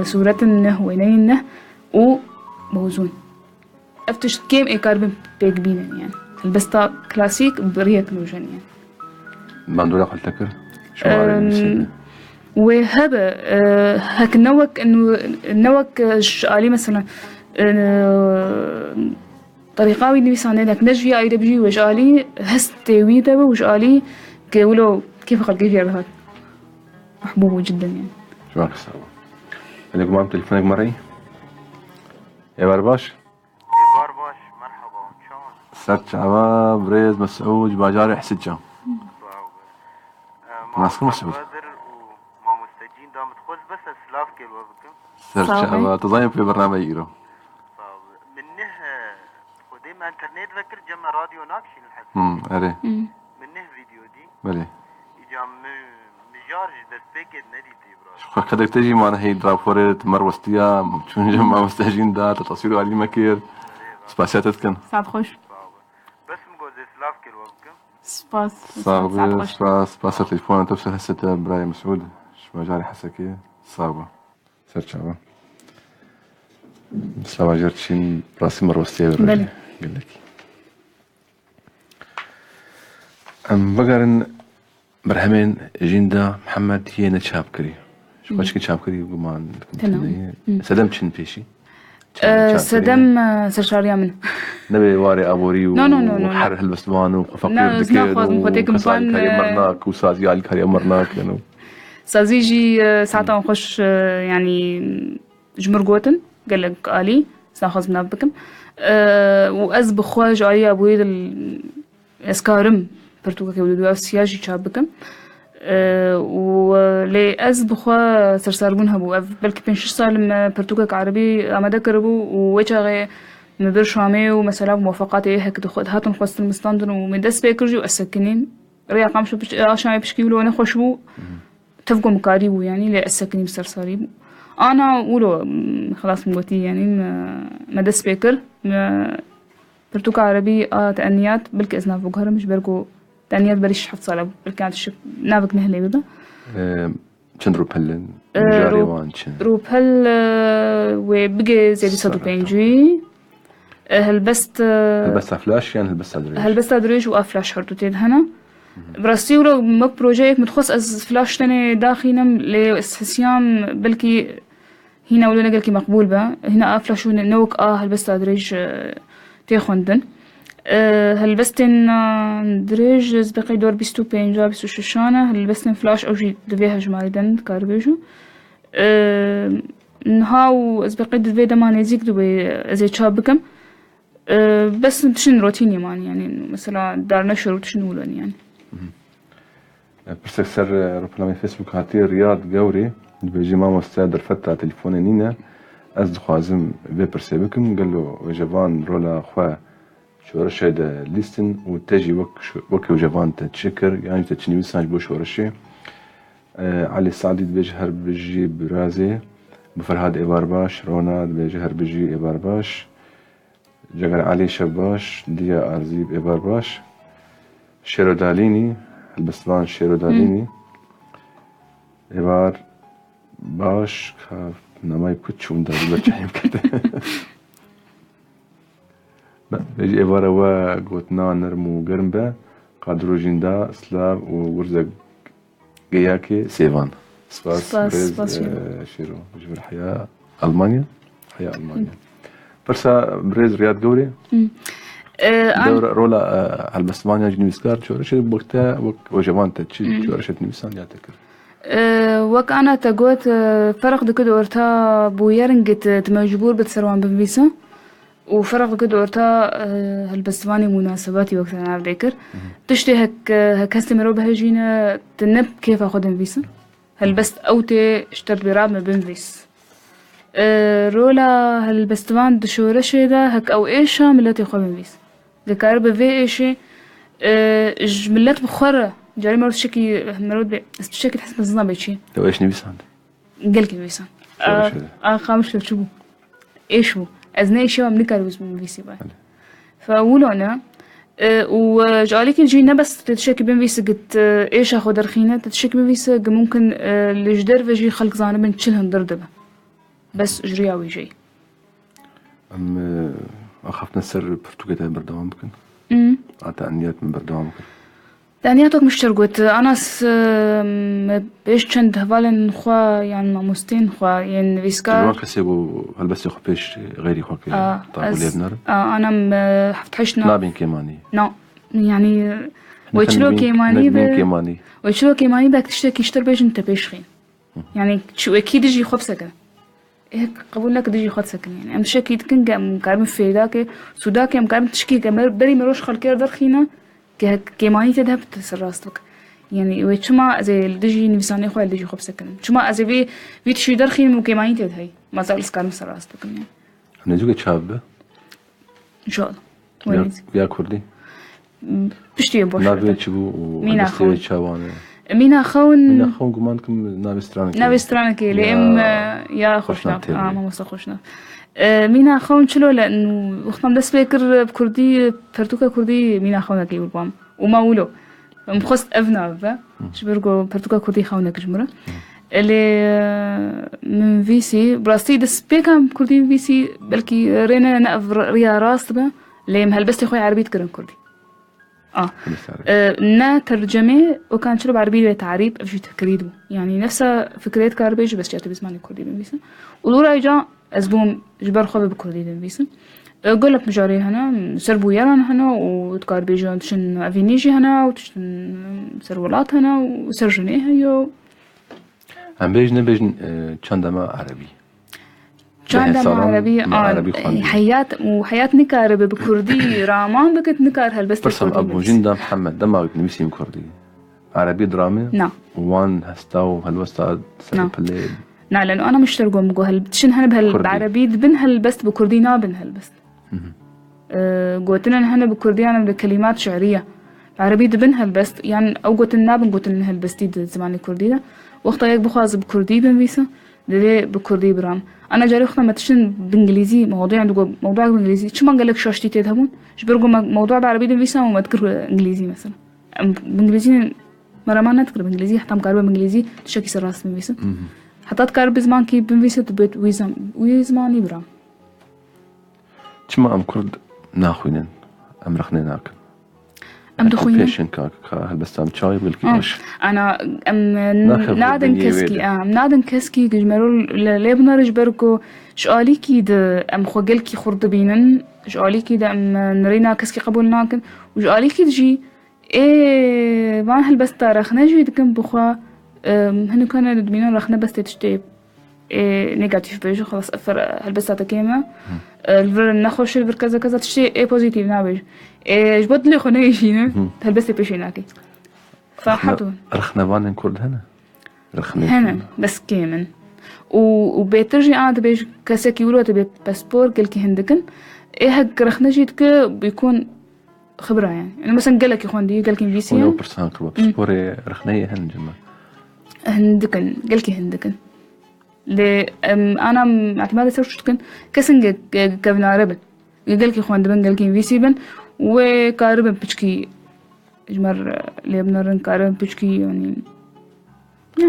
صورة انه وينينه و موزون افتش كيم كاربن بيك بينا يعني البستا كلاسيك بريك نوجن يعني مندولا قلت لك شو عارف وهذا هك نوك انه نوك عليه مثلا طريقاوي اللي بيصنعك نجفي اي دبجي وش عليه هستوي ده وش عليه كيقولوا كيف خلق كيف يرهق محبوب جدا يعني شو رايك سوا عندكم معكم تليفونك مري يا برباش مرحبا شلون سرت شباب بريز مسعود باجاري حسجة ناسكم مسعود وما مستجين دام تخوز بس اسلاف كيلو بكم سرت شباب تضايم في برنامج ايرو منه وديما انترنت فكر جمع راديو ناكشين الحس اري منه فيديو دي بلي يجام مجارج دسبيكت نديتي شو كدك تجي معنا هي درافورت مروستيا شو جمع مستهجين دا تصوير علي مكير سباسيات تكن ساعد خوش بس مقول اسلاف كيلو بكم سباس صعبة سباس التليفون توصل هسه براي مسعود شو جاري حسكي صعبة سرت شباب سوا جرتشين براسي مروستيا بلي قال لك بقرن برهمين جيندا محمد هي نتشاب كري شو باش كنت كري ومان سدم شن فيشي سدم سرشاريا من نبي واري ابوري وحر هالبسوان وفكر دكير وسازي مرناك وسازي على كاري مرناك يعني سازيجي ساعتها نخش يعني جمر جوتن قال لك آلي ساخذ منبكم وأز بخواج علي أبوي الأسكارم برتوكا كيولدوا سياجي شابكم ولي أز بخوا سرساربون هبو بلكي بين شش سال برتوكا عربي أما ذكربو ووجه مبر شامي ومثلا موافقات هيك تاخذ هاتن خواست المستندن ومن دس بيكرجو السكنين ريا قام شو عشان بشكيلو أنا خوشبو تفقوا مقاربو يعني لأسكنين بسرساريبو أنا أقوله خلاص موتي يعني ما دس بيكر برتوكا عربي تأنيات بلكي إذن فوقها مش بركو تأنيات بريش حفظ صالة بلكي عاد الشك نابك نهلي بدا شن روبهل جاري وان شن روبهل وبقي زي صدو بينجي هلبست فلاش يعني هلبست أدريج وأفلاش حرتوتين هنا براسيولو مك بروجيك متخصص از فلاش تاني داخينم لاستحسيام بلكي هنا ولا نقلكي مقبول با هنا افلاش نوك هلبست أدريج تيخوندن هلبستن دريج زبقي دور بيستو بينجا بيستو ششانة هلبستن فلاش أوجي دفيها جمالدن كاربيجو نهاو زبقي دفي دمان يزيك دوبي زي تشابكم بس تشن روتيني مان يعني مثلا دارنا شروط شنولن يعني برسك سر روبلامي فيسبوك هاتي رياض قوري بيجي ماما استاذ الفتاة تليفوني نينا أزد خوازم بيبرسي بكم قال له وجبان رولا خوا شو رشيد ليستن وتجي وكي وجبان تتشكر يعني تتشني مساج بو شو رشي علي السعدي بيجهر بيجي برازي بفرهاد إبار باش روناد بيجهر بيجي إبار باش جگر علي شباش ديا أرزيب إبار باش شيرو داليني البسلان شيرو داليني إبار باش خاف نماي كتشون دالي بچايم كده بيجي إبارة وقوتنا نرمو قرنبا قادرو جندا سلاف وورزق قياكي سيفان سباس شيرو بجيب الحياة ألمانيا حياة ألمانيا برسا بريز رياض قوري دورة رولا هالبسمانيا جنويسكار شو رشد وقتها وجوان تتشي شو رشد نيسان يعتكر وك أنا تقوت فرق دكتور أورتا بويرنجت تمجبور بتسروان بمبيسا وفرق دكتور أورتا هالبسماني مناسباتي وقتها أنا أفتكر تشتي هك هستمروا بهجينا تنب كيف أخذ مبيسا هالبست أوتي اشترت براب ما بمبيس رولا هالبستوان دشورشة ده هك أو إيشا ملتي خوابين بيس ذكر بفي إيشي جملت بخورة جاري مرات شكي مرات استشكي تحس بزنا بيشي لو ايش نبي ساند قلك بيسان خامش لو شبو ايشو ازني شو منكر من فيسي باي فاولو انا وجالك الجينا بس تتشكي بين فيس قلت ايش اخذ رخينه تتشكي بين فيس ممكن الجدر فيجي خلق زانه من تشلهن دردبه بس جرياوي جاي اخاف نسر برتقال بردوام ممكن تأنيات من بردوام ممكن تأنياتك مش ترقوت أنا بيش كنت هفالن خوا يعني ماموستين خوا يعني فيسكار جوان كسيبو هل بس يخو بيش غيري خوا كي طاقولي بنار أنا حفتحشنا نابين كيماني نا يعني ويشلو كيماني ويشلو كيماني بدك تشتكي يشتر بيش انت بيش خين يعني شو أكيد يجي خب سكن هيك قبول لك ديجي خد سكن يعني أم شكي تكن مقارن في ذاك سوداك مقارن تشكي كمر بري مروش خلكير درخينا كيماني تذهب تسراستك يعني وشما زي الديجي نفساني خويا الديجي خب سكن شما زي في تشي درخين وكيماني تذهي ما زال سكان سراستك يعني أنا زوجة شابة إن شاء الله ويا كردي بشتي بوش نابي تشبو ونستوي شابانة مينا خون قمانكم نابي سترانك لأم يا خوشنا ما مصر خوشنا مينا خون شلو لأنه وقتنا دست فكر بكردي برتوكا كردي مينا خونة كي بالبام وما ولو مخص أفنا بقى شبرقو برتوكا كردي خونة كجمرة اللي من فيسي براستي دست بيكام كردي من فيسي بلكي رينا نقف ريا راس بقى اللي مهلبستي خوي عربي تكرن كردي نا ترجمة وكان شلو بعربي تعريب أفجي تكريدو يعني نفسها فكرة كاربيج بس جاتي بسمعني كردي بنفيسن ولورا يجا أزبوم جبر خوي بكردي بنفيسن أقول لك مجاري هنا سربو يران هنا وتكاربيجا تشن أفينيجي هنا وتشن سرولات هنا وسرجنيه هيو عم بيجن چندما عربي چندما عربي حيات نكار بكردي رامان بكت نكار هالبس برسم أبو جندا محمد دماغ نبيسي كردي عربي درامي نعم وان هستاو هالوستاد نعم الليل نعم لأنه أنا مش ترجم بقول هالبتشن هنا بهالعربي بن هالبس بكردي نابن هالبس قوتنا هنا بكردي أنا من كلمات شعرية عربي دبن هالبس يعني أو قوت النابن قوت لنا هالبس دي زمان الكردي ده وقتها يك بخاز بكردي بنفيسه ده بكردي برام أنا جاري وقتها ما تشن بإنجليزي مواضيع عنده موضوع بإنجليزي شو ما قال لك شاشتي تذهبون شبرقوا موضوع بعربي بنفيسه وما تذكر إنجليزي مثلا بإنجليزي مرة ما نذكر بإنجليزي حتى مقاربة بإنجليزي تشكي سراس بنفيسه حتى تقارب زمان كي بنفيسه تبيت ويزماني برام شما أم كرد ناخوينن أم رخنيناك أم دخوينن فيشن كاك هالبس أم شاي بالكيش أنا نادن كسكي نادن كسكي جمرول لبنار جبركو شقالي كيد أم خوجل كي خرد بينن شقالي كيد أم نرينا كسكي قبولناكن وشقالي كيد جي إيه ما هالبس تارخنا جي دكم بخوا هنو كان ندمينا رخنا بس تشتي نيجاتيف بيجو خلاص أفر هالبس تكيمة الفر نخوش الفر كذا كذا تشتي إيه بوزيتيف نابج إيه جبت لي خناقة يجينا هالبس بيشيناكي فحطون رخنا بان كرد هنا بس كيمن وبيترجي أنا تبيش كسك يقولوا تبي باسبور كلكي هندكن إيه هك رخنا جيتك بيكون خبرة يعني مثلا قالك يا خوندي قالك إنفيسيا ولو برسان كربا باسبوري رخنية هنجمع هندكن قالك هندكن أنا اعتماد سرش تكن كسنج كابن عربي قالك يا خوندي بن قالك إنفيسي بن وكاربن بتشكي جمر ليبنرن كاربن بتشكي يعني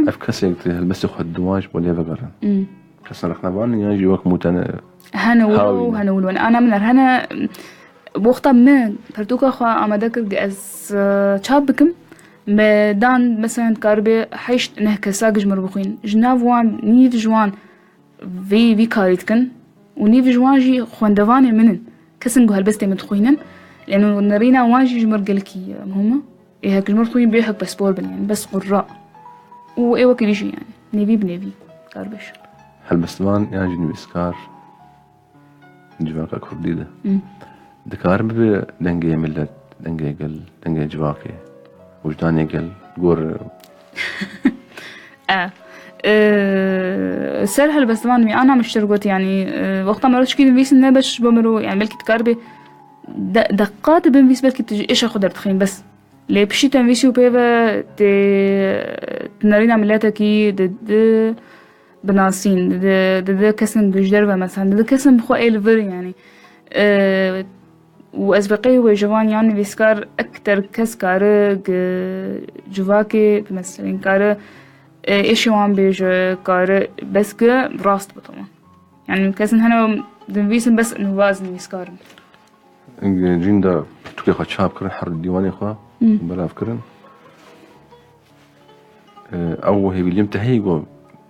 أفكاسي هالبس يخد دواج ولا بقرن كسر رخنا بان يجي وقت موتنا هنولو أنا من هنا بوقتا ما برتوكا خوا أما ذكر جاز شابكم مدان مثلا كاربي حيشت نهك ساق جمر بخين جناف وان نيف جوان في كاريتكن ونيف جوان جي خواندواني منن كسنجو هالبستي متخوينن لأنه نرينا واجي جمر قلكي مهمة إيه هك جمر خوين بيحك باسبور بن يعني بس قراء وإيه وكل شيء يعني نيفي بنيفي كاربش هالبستوان يعني جنوب إسكار جواكا كرديدة دكار ببي دنجي ملت دنجي قل دنجي جواكي وجداني قل قور سر هالبستوان مي أنا مش ترقوت يعني وقتها مراتش كي بنفيس النبش بمرو يعني بلكي تكاربي دقات بنفيس بلكي تجي إيش أخدر تخين بس لي بشي تنفيسيو بيبا تنارين عملياتكي ضد بناسين ضد كسن بجدربة مثلا ضد كسن بخوا إلفر يعني وأسبقي وجوان يعني بيسكار أكتر كس كاره جواكي مثلا كاره إيش وان بيج كاره بس براست بطمع يعني كسن هنا دنفيسن بس إنه وازن بيسكارن جين دا تكي خد شاب كرن حر الديواني خوا بلا فكرن أو هي باليوم تهي جو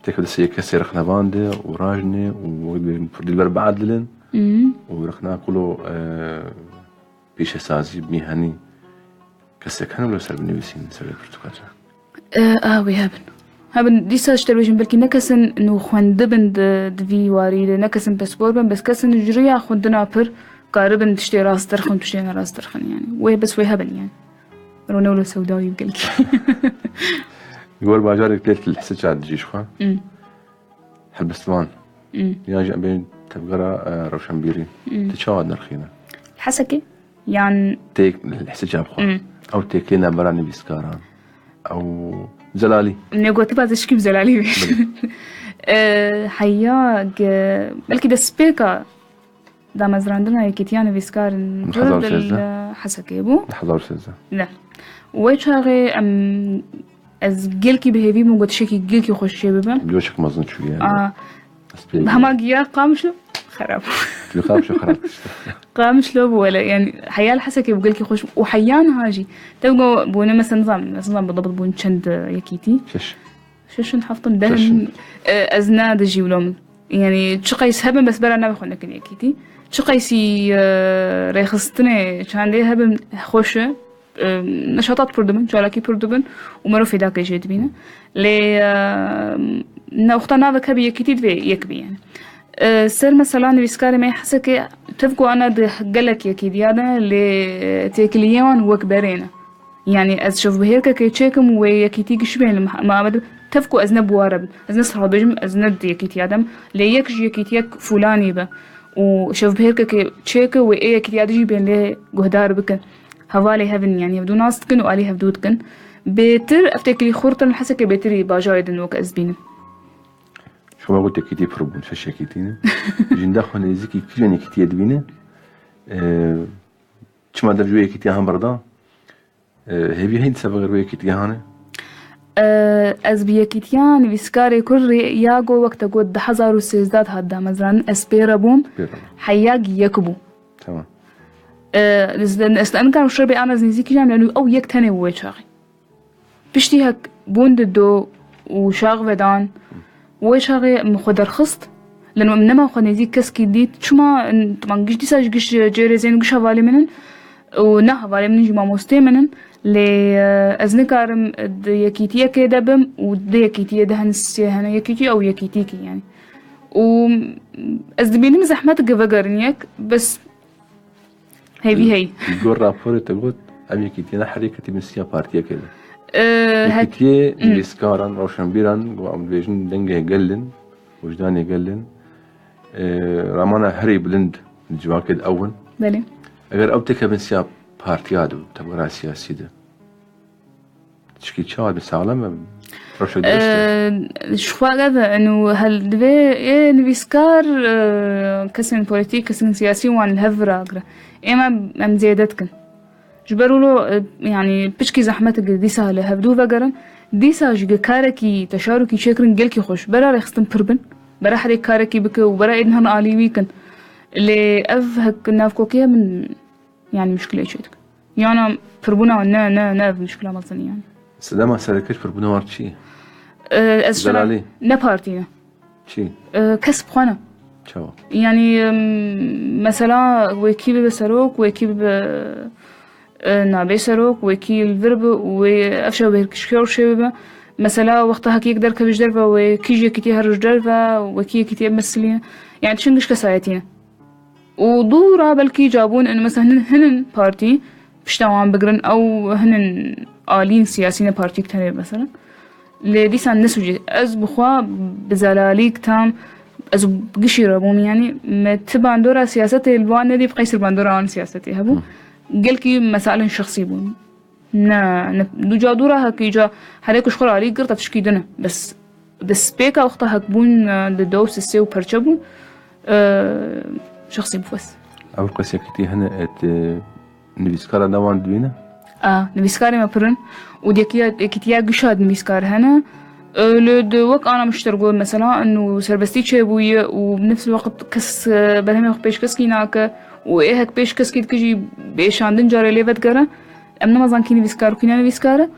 تكبد سي كسر رخنا باندة وراجنة وفردي الأربعة دلن ورخنا كله بيش سازي بمهني كسر كانوا لو سر بنويسين سر برتقال ويهابن دي ساج تلويجن بلكي نكسن إنه خوندبن دفي واريده نكسن باسبوربن بس كسن جريا خوندنا بر قاربن تشتي راس ترخن تشتي راس ترخن يعني وي بس ويهابن يعني رونولو سوداوي بقلكي يقول باجارك تلت الحسج على الجيش خا حلبستوان ياجي بين تبقرا روشنبيري تشاهد نرخينا الحسكي يعني تيك الحسج خا او تيك لنا براني بيسكاران او زلالي من قلت بعد ايش كيف زلالي حياق بلكي ده سبيكا دا مزراندنا يكيتيان بيسكار نحضر سيزا حسكي بو نحضر سيزا لا ويشاغي از جلكي بهيفي مو قد شكي جلكي خوش شي ببا بيوشك مزن شوية بهما جيا قامشلو خراب قامشلو ولا يعني حيا الحسكي بقلكي خوش وحيان هاجي تبقى بونا مثلا نظام بالضبط بون شند يكيتي شش نحفظن دهن ازنا دجي ولوم يعني تشقيس هبن بس برا نبخو لكن يكيتي تشقيسي ريخستني كان لي هبن خوشه نشاطات بردبن جالاكي بردبن ومرو في داك جيد بينا لي ناختنا ذاك هبي يكيتي يكبي يعني سر مثلا بيسكاري ما يحسك تفقوا انا قالك يكيد يعني لي تيكليون وكبرينا يعني از شوف بهيرك كي تشيكم ويكيتي شبين ما تفقوا ازنب وارب ازن صحابجم ازند يكيتي ادم لي يكج يكيتيك فلاني با وشوف بهيرك كي تشيك وايه يكيتي ادجي بين لي جهدار بك هوالي هفن يعني بدو ناس تكن وآلي هفدود كن بيتر افتكري خورتن الحسكة بيتري باجايدن وك أزبين شو ما قلت كتير فربون شو كتير جن داخل نزيكي كيجاني كتير دبينه شو ما درجوية كتير هم برضا هبي هين سبب غير كتير هانه أزبيه كتيان بيسكاري كل ياغو وقت قد حزار وسيزداد هدا مزران أسبيرا بوم حياق يكبو تمام لأن كانوا شربي أنا زنزيكي جام لأنه أو يك تاني ويشاغي بشتي هك بوند الدو وشاغ ودان ويشاغي مخدر خست لأنه منما خنيزيك كسكي ديت شو ما طبعا جيش ديساج جيش جيري زين وجيش هفالي منن ونه هفالي منن جما موستي منن لي أزنكارم يكيتيا كده بم ودي يكيتيا دهنس هنا يكيتي أو يكيتيكي يعني أزدبيني مزحمات قفقرنيك بس هي يقول رابور تقول أبي كتير حركة مسيا بارتيا كده كتير بيسكارن روشنبيرن وعم بيجن دنجه قلن وجداني قلن رامانا هري بلند الجواك الأول بلي أجر أبتك مسيا بارتيا دو تبغى سياسي ده تشكي شاد بسالم روشن شو هذا إنه هل دبي نبيسكار كسن بوليتيك كسن سياسي وان الهفرة أقرأ إما أم زيادتكن جبروا له يعني بشكي زحمتك دي سهلة هبدو فقرن دي ساج كاركي تشاركي شكرن جلكي خوش برا رخصتن بربن برا حد كاركي بك وبرا إدهن آلي ويكن اللي أفهك نافكوكيا من يعني مشكلة شيتك يعني بربونا نا مشكلة مصني يعني سلامة سركش بربونا وارد شيء زلالي نبارتينا شيء كسب خانة شو يعني مثلا وكيل بسروك وكيل نابي سروك وكيل فرب وأفشل بهركشكور شبه مثلا وقتها كي يقدر كبيش درفا وكيجي كتير هرج درفا وكي كتير مسلين يعني تشنقش كسايتين ودورا بلكي جابون إنه مثلا هنن بارتي بشتوان بقرن أو هنن آلين سياسيين بارتي كتير مثلا لديسان نسوجي أز بخوا بزلاليك تام أز بقشي ربوم يعني ما تبان دورا سياستي الوان دي بقيس البان دورا عن سياستي هبو قلكي مسائل شخصي بون نا دو جادورة هكي جا حريك شخور علي قرطة تشكيدنا بس دسبيكا وقتها هكبون دوس السيو برشبون شخصي بفس أول قصة كتي هنا نبيسكارا نوان دوينة نبيسكاري ما برن وديكيا كتيا قشاد نبيسكار هنا لد وق أنا مشترقول مثلا إنه سربستي شابوية وبنفس الوقت كس برهم يخ بيش كس كيناك وإيه هك بيش كس كيد كجي بيش عندن جاري ليفت جرا أمنا ما زان كيني بيسكار وكينا نبيسكارة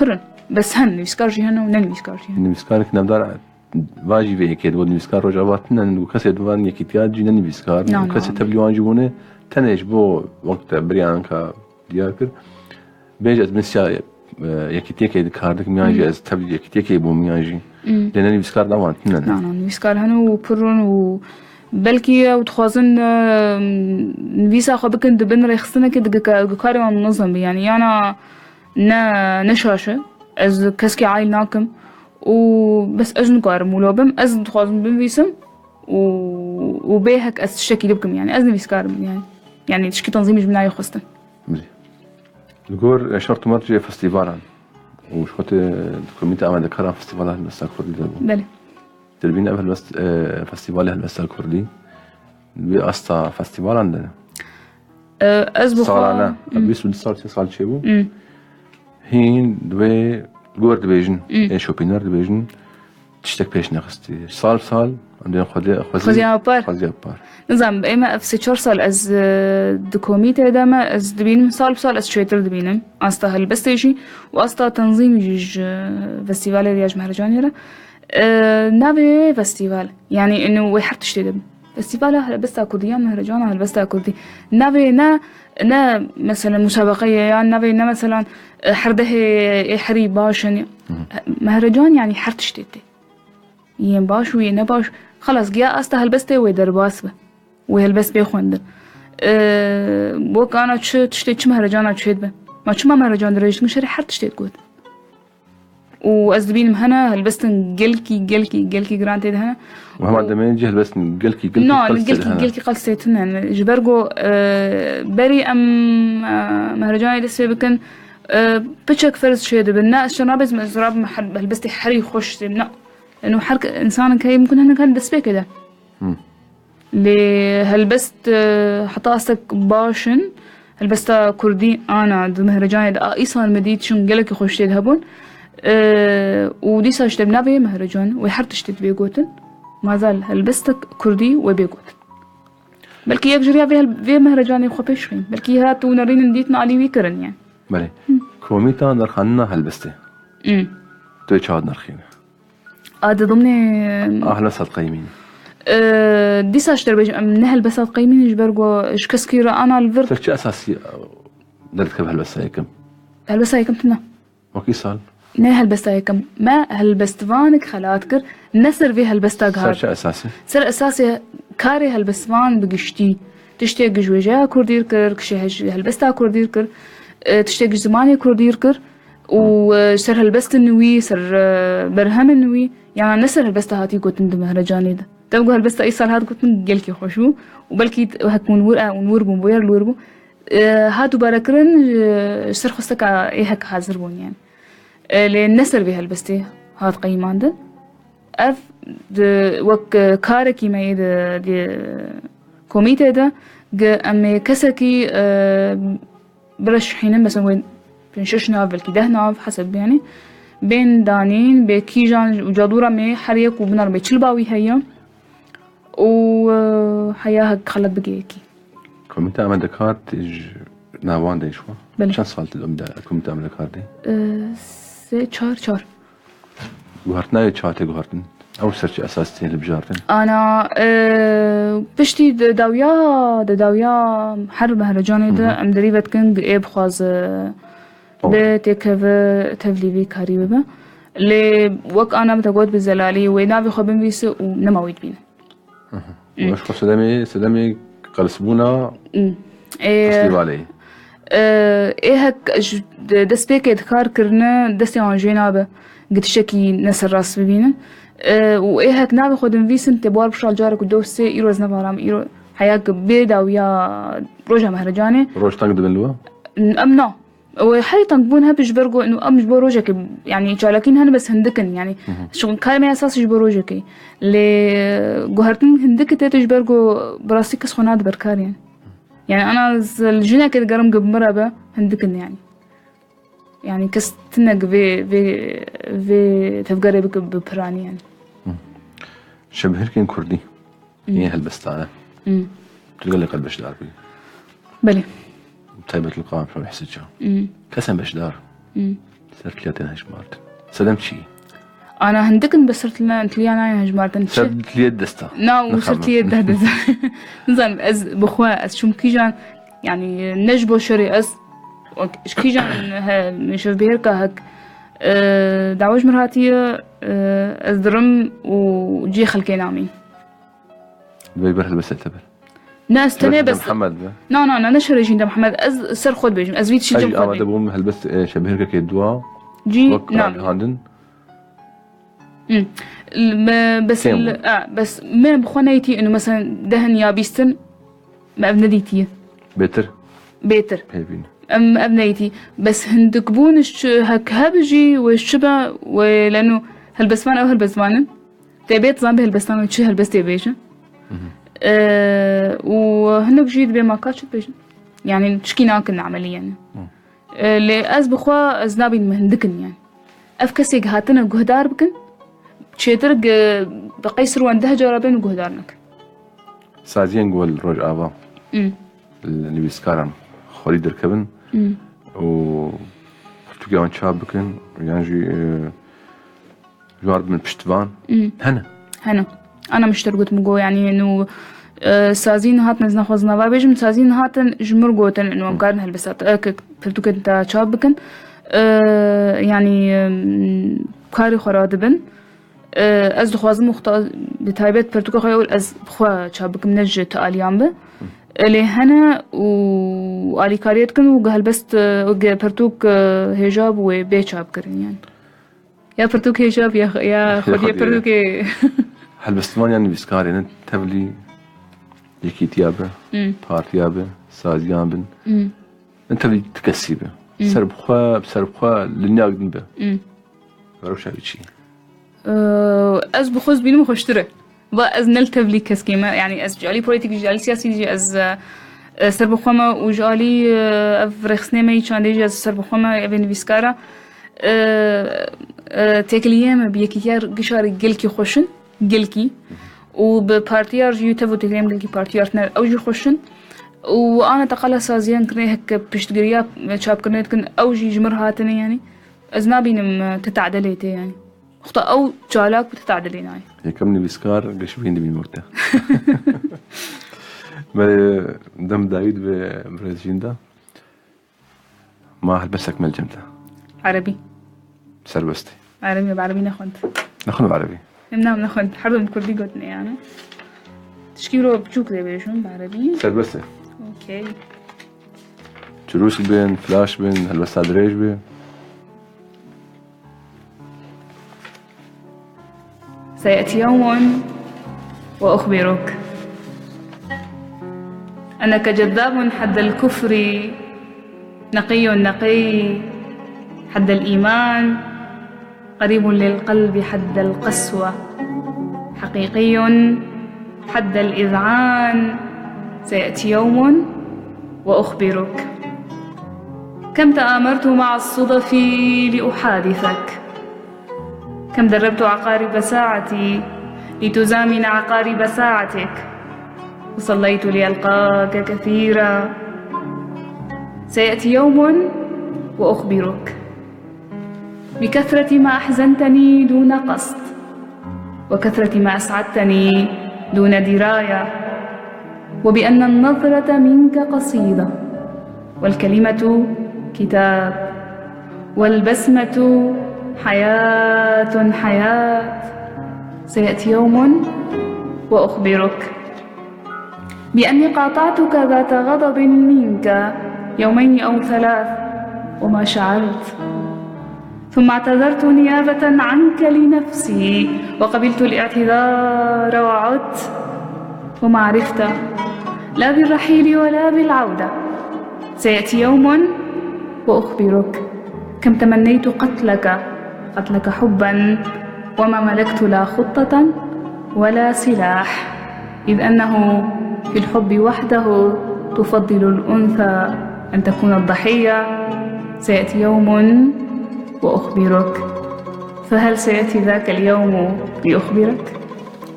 برن بس هن نبيسكار جي هنا ونن نبيسكار جي هنا نبيسكارك نبدار واجي في كيد ود نبيسكار رجع باتنا إنه كسر دوان يكتيا جينا نبيسكار نعم كسر تبليوان جبونه تناش بو وقت بريان كا دياركر بيجت مسيا يكتيا كيد كاردك مياجي از تبلي يكتيا كيد بو مياجي لأن نبيسكار دوان تنا نعم نبيسكار هنا وبرن و بلكي وتخوازن نبيسا خبكن دبن ريخستنا كده كاري ما منظم يعني أنا نشاشة از كسكي عايل ناكم وبس أجن كارم ولوبم از تخوازن بنبيسم وبيهك از تشتكي لبكم يعني از نبيس كارم يعني تشكي تنظيمي جبناي خستن ملي الجور شرط مرجع فستيفالان وش كنت الكوميتي عمل ذكرها فستيفالات المسا الكردي بله تربينا قبل بس فستيفال المسا الكردي بأستا فستيفال عندنا أزبخ صارنا بيسود صار صار شيء هين دوي جور دبيجن شوبينر دبيجن تشتك بيش نخستي سال عندنا خذي بار نظام إما في 4 سال از دكوميتي داما از دبين سال از شويتر دبينم أستا هالبستيجي وأستا تنظيم جيج فستيفال رياج مهرجانيرا نابي فستيفال يعني إنه ويحرت تشتدم فستيفال هالبستا كرديان مهرجان هالبستا كردي نابي نا مثلا مسابقية يعني نابي نا مثلا حرده حري باشن مهرجان يعني حرت تشتدي ين باش وين باش خلاص جاء أستا هالبسته ويدرباس به وهالبس بيخوندن بوك أنا تشتيت مهرجان تشتيت به ما شو مهرجان درجت مشاري حرت تشتيت قد وأزدبين مهنا هالبستن جلكي جرانتي هنا وهم عندما يجي هالبستن جلكي جلكي قلستنا جبرجو بري مهرجان يدسي بكن بتشك فرز شيء بالناس شنابز مزراب محل هالبستي حري خوش تمنا إنه حرك إنسان كي ممكن هنا كان دسبي كده لهالبست حتى أستك باشن هالبست كردي أنا مهرجان ده إيصال مديد شون جلك خوش تذهبون ودي ساش تبنا بيه مهرجان ويحرتش تتبيجوتن ما زال هالبست كردي وبيجوتن بلكي يجري بيه مهرجان يخبيش خين بلكي هاتو نرين نديتنا علي ويكرن يعني بله كوميتا نرخنا هالبسته تو يشاد نرخينه هذا ضمن أهلا صدقيمين دي ساشتر بيج من هالبس قيمين جبرجو إيش كسكيرة أنا الفرق تكشي أساسي درت كم هالبس هيكم هالبس هيكم تنا وكي صار نه هالبس هيكم ما هالبس فانك خلاتكر نسر في هالبس تاجهار سر أساسي سر أساسي كاري هالبس فان بقشتي تشتاق جوجا كردير كر كشي هالبس تا كردير كر تشتاق زماني كردير كر وسر هالبس النوي سر برهم النوي يعني نسر هالبس هاتي قلت ندم مهرجاني ده تبغى هالبس أي صار هاد قلت من جلكي خوشو وبلكي هكون ونوربو بوير الوربو هادو باركرن سر خستك إيه هك حاضر بون يعني للنسر بهالبستي هاد قيمان ده أف وك كاركي ما يد دي كوميتة ده أمي كسكي برش حين مثلا وين بين 6 ناف بلكي 10 ناف حسب يعني بين دانين بكيجان وجادورة مي حريك وبنار بيتشلباوي هيا وحياها خلت بقيكي كوميتا عمل دكار تيج ناوان دي شوا بله شان سالت الأم ده كوميتا عمل دكار دي سي چار جوهرتنا يا چاته جوهرتن أو سرچ أساسي اللي بجارتن أنا بشتي داويا حرب مهرجاني ده أم دريبت كنج إيه بخواز بتكف تفليبي كاري ببا اللي وق أنا بتقعد بالزلالي وينابي خبين بيس ونمويد بينا وش خو سلامي قلسبونا فستيفالي إيه هك دسبيك إذكار كرنا دستي عن جينابه قد شكي نسر راس ببينا وإيه هك نابي خدم فيسن تبار بشال جارك ودوسي إيروز نفارام إيرو حياك بيدا ويا روجا مهرجاني روج تنقد من لوا أمنا وحيطا بونها بجبرجو إنه مش بروجك يعني جالكين هن بس هندكن يعني شو كلمة أساس جبروجكي اللي جوهرتين هندك تجبرجو براسي كسخونات بركار يعني أنا الجنة كده جرم قبل مرة هندكن يعني كستنق في تفقري بك ببراني يعني شبهركين كردي هي هالبستانة تلقى لي قلبش دار بي بلي طيبة القام شو يحسجها كسم بشدار صرت لي تنهج مارتن سلمت شي أنا هندكن بس صرت لنا أنت لي أنا هجمارتن صرت لي الدستا نعم وصرت لي الدهدز نزل أز بخوا أز شو مكيجان يعني نجبو شري أز كيجان نشوف بيركا هك دعوج مراتي أز درم وجي خلكي نامي بيبر هالبس التبر ناس تانية بس محمد أنا نشر جين ده محمد أز سر خود بيجم أز فيت شي جم خود بيجم بوم هالبس شبهركا كيدوا جي نعم هاندن بس بس من بخونيتي إنه مثلا دهن يابيستن ما أبنديتي بيتر هيبين أبنيتي بس هندكبون هك هبجي والشبع ولأنه هالبسمان أو هالبسمانن تبيت زامبي هالبسمان وتشي هالبس تبيجن وهنك جيد بما كاتش بيجن يعني تشكي ناكن عمليا اللي أز بخوا أزنابي مهندكن يعني أفكسي هاتنا جهدار بكن تشيترق بقيسر وانده جرابين وجهدارنك سازين قول روج آبا اللي بيسكارن خولي دركبن و فتوقعون شاب بكن يعني جوارب من بشتفان هنا أنا مشترقت مقو يعني إنه سازين هاتن زنا خوزنا بابيجم سازين هاتن جمر قوتن إنه مقارن هالبسات فرتوك أنت شاب بكن يعني كاري خراد بن از دخوازم مختا بتایبت فرتوك خيول از بخوا شاب بكم نج تاليام به اللي هنا وعلي كاريت كن وقهل بس فرتوك هجاب وبيشاب كرين يعني يا فرتوك هجاب يا خدي فرتوك هل بس ما يعني بيسكاري انت تبلي يكي تيابه بارتيابه سازيان بن انت اللي تكسيبه سربخوا للنياق دنبه وروش هاي شيء از بخوز بينو مخشتره از نلتبلي كسكيما يعني از جالي بوليتيك جالي سياسي جي از سربخوما وجالي افرخسني ما يشاندي از سربخوما ابن فيسكارا تكليام بيكيار قشاري جلكي خوشن جلكي وببارتيار جيو تفو تكليام جلكي بارتيارتنا او جي خوشن وانا تقلا سازيان كني هك بشتغريا شاب كنيت كن او جي جمر هاتني يعني ازنابينم تتعدليتي يعني خطأ أو جالاك بتتعدلين هاي هي كمني بيسكار قشبين دي بالمرتة دم دايد ببرازيل ده ما هلبسك من الجمدة عربي سربستي عربي بعربي نخنت بعربي نعم نخنت حرب من كردي قلتني يعني تشكيله بشوك زي بيشون بعربي سربستي اوكي جلوس بين فلاش بين هلبسها دريج بين سيأتي يوم وأخبرك أنك جذاب حد الكفر نقي حد الإيمان قريب للقلب حد القسوة حقيقي حد الإذعان سيأتي يوم وأخبرك كم تآمرت مع الصدف لأحادثك كم دربت عقارب ساعتي لتزامن عقارب ساعتك وصليت لألقاك كثيرا سيأتي يوم وأخبرك بكثرة ما أحزنتني دون قصد وكثرة ما أسعدتني دون دراية وبأن النظرة منك قصيدة والكلمة كتاب والبسمة حياة سيأتي يوم وأخبرك بأني قاطعتك ذات غضب منك 2 أو 3 وما شعرت ثم اعتذرت نيابة عنك لنفسي وقبلت الاعتذار وعدت وما عرفت لا بالرحيل ولا بالعودة سيأتي يوم وأخبرك كم تمنيت قتلك حبا وما ملكت لا خطة ولا سلاح، إذ أنه في الحب وحده تفضل الأنثى أن تكون الضحية. سيأتي يوم وأخبرك، فهل سيأتي ذاك اليوم لأخبرك؟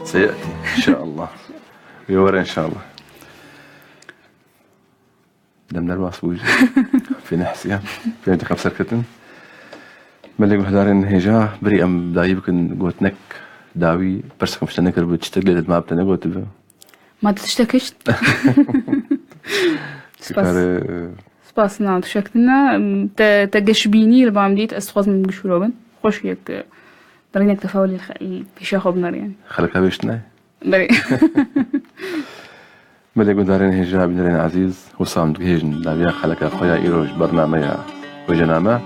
سيأتي إن شاء الله يوري إن شاء الله. دمنا الواس بوجه في نحسيا في نتي خمسة كتن ملك بهدارين هجا بري أم دايبكن قوتنك داوي برسكم فتنكر بتشتغل ما بتنقوت به ما تشتكشت سپاسنا تشکتنا تجشبینی رو با هم دید استخواز من بشورابن خوش یک دارین یک تفاولی پیشه خوب نرین خلقها بيشتناي بري ملك بهدارين هجا بنرين عزيز وصام دقيجن داويا خلقها خويا إيروج برنامج وجنامة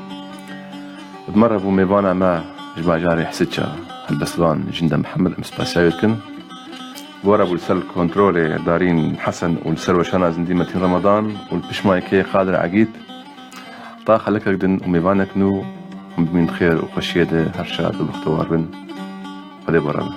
بمرة بو ميبانا ما جبا جاري حسيتشا البسلان جندا محمد مسباسيا يركن ورا بالسل كنترولي دارين حسن والسر وشانا زنديمة رمضان والبشمايكي قادر عقيد طاخ لك دن وميبانك نو من خير وخشية هرشاد والاختوار بن قدي برا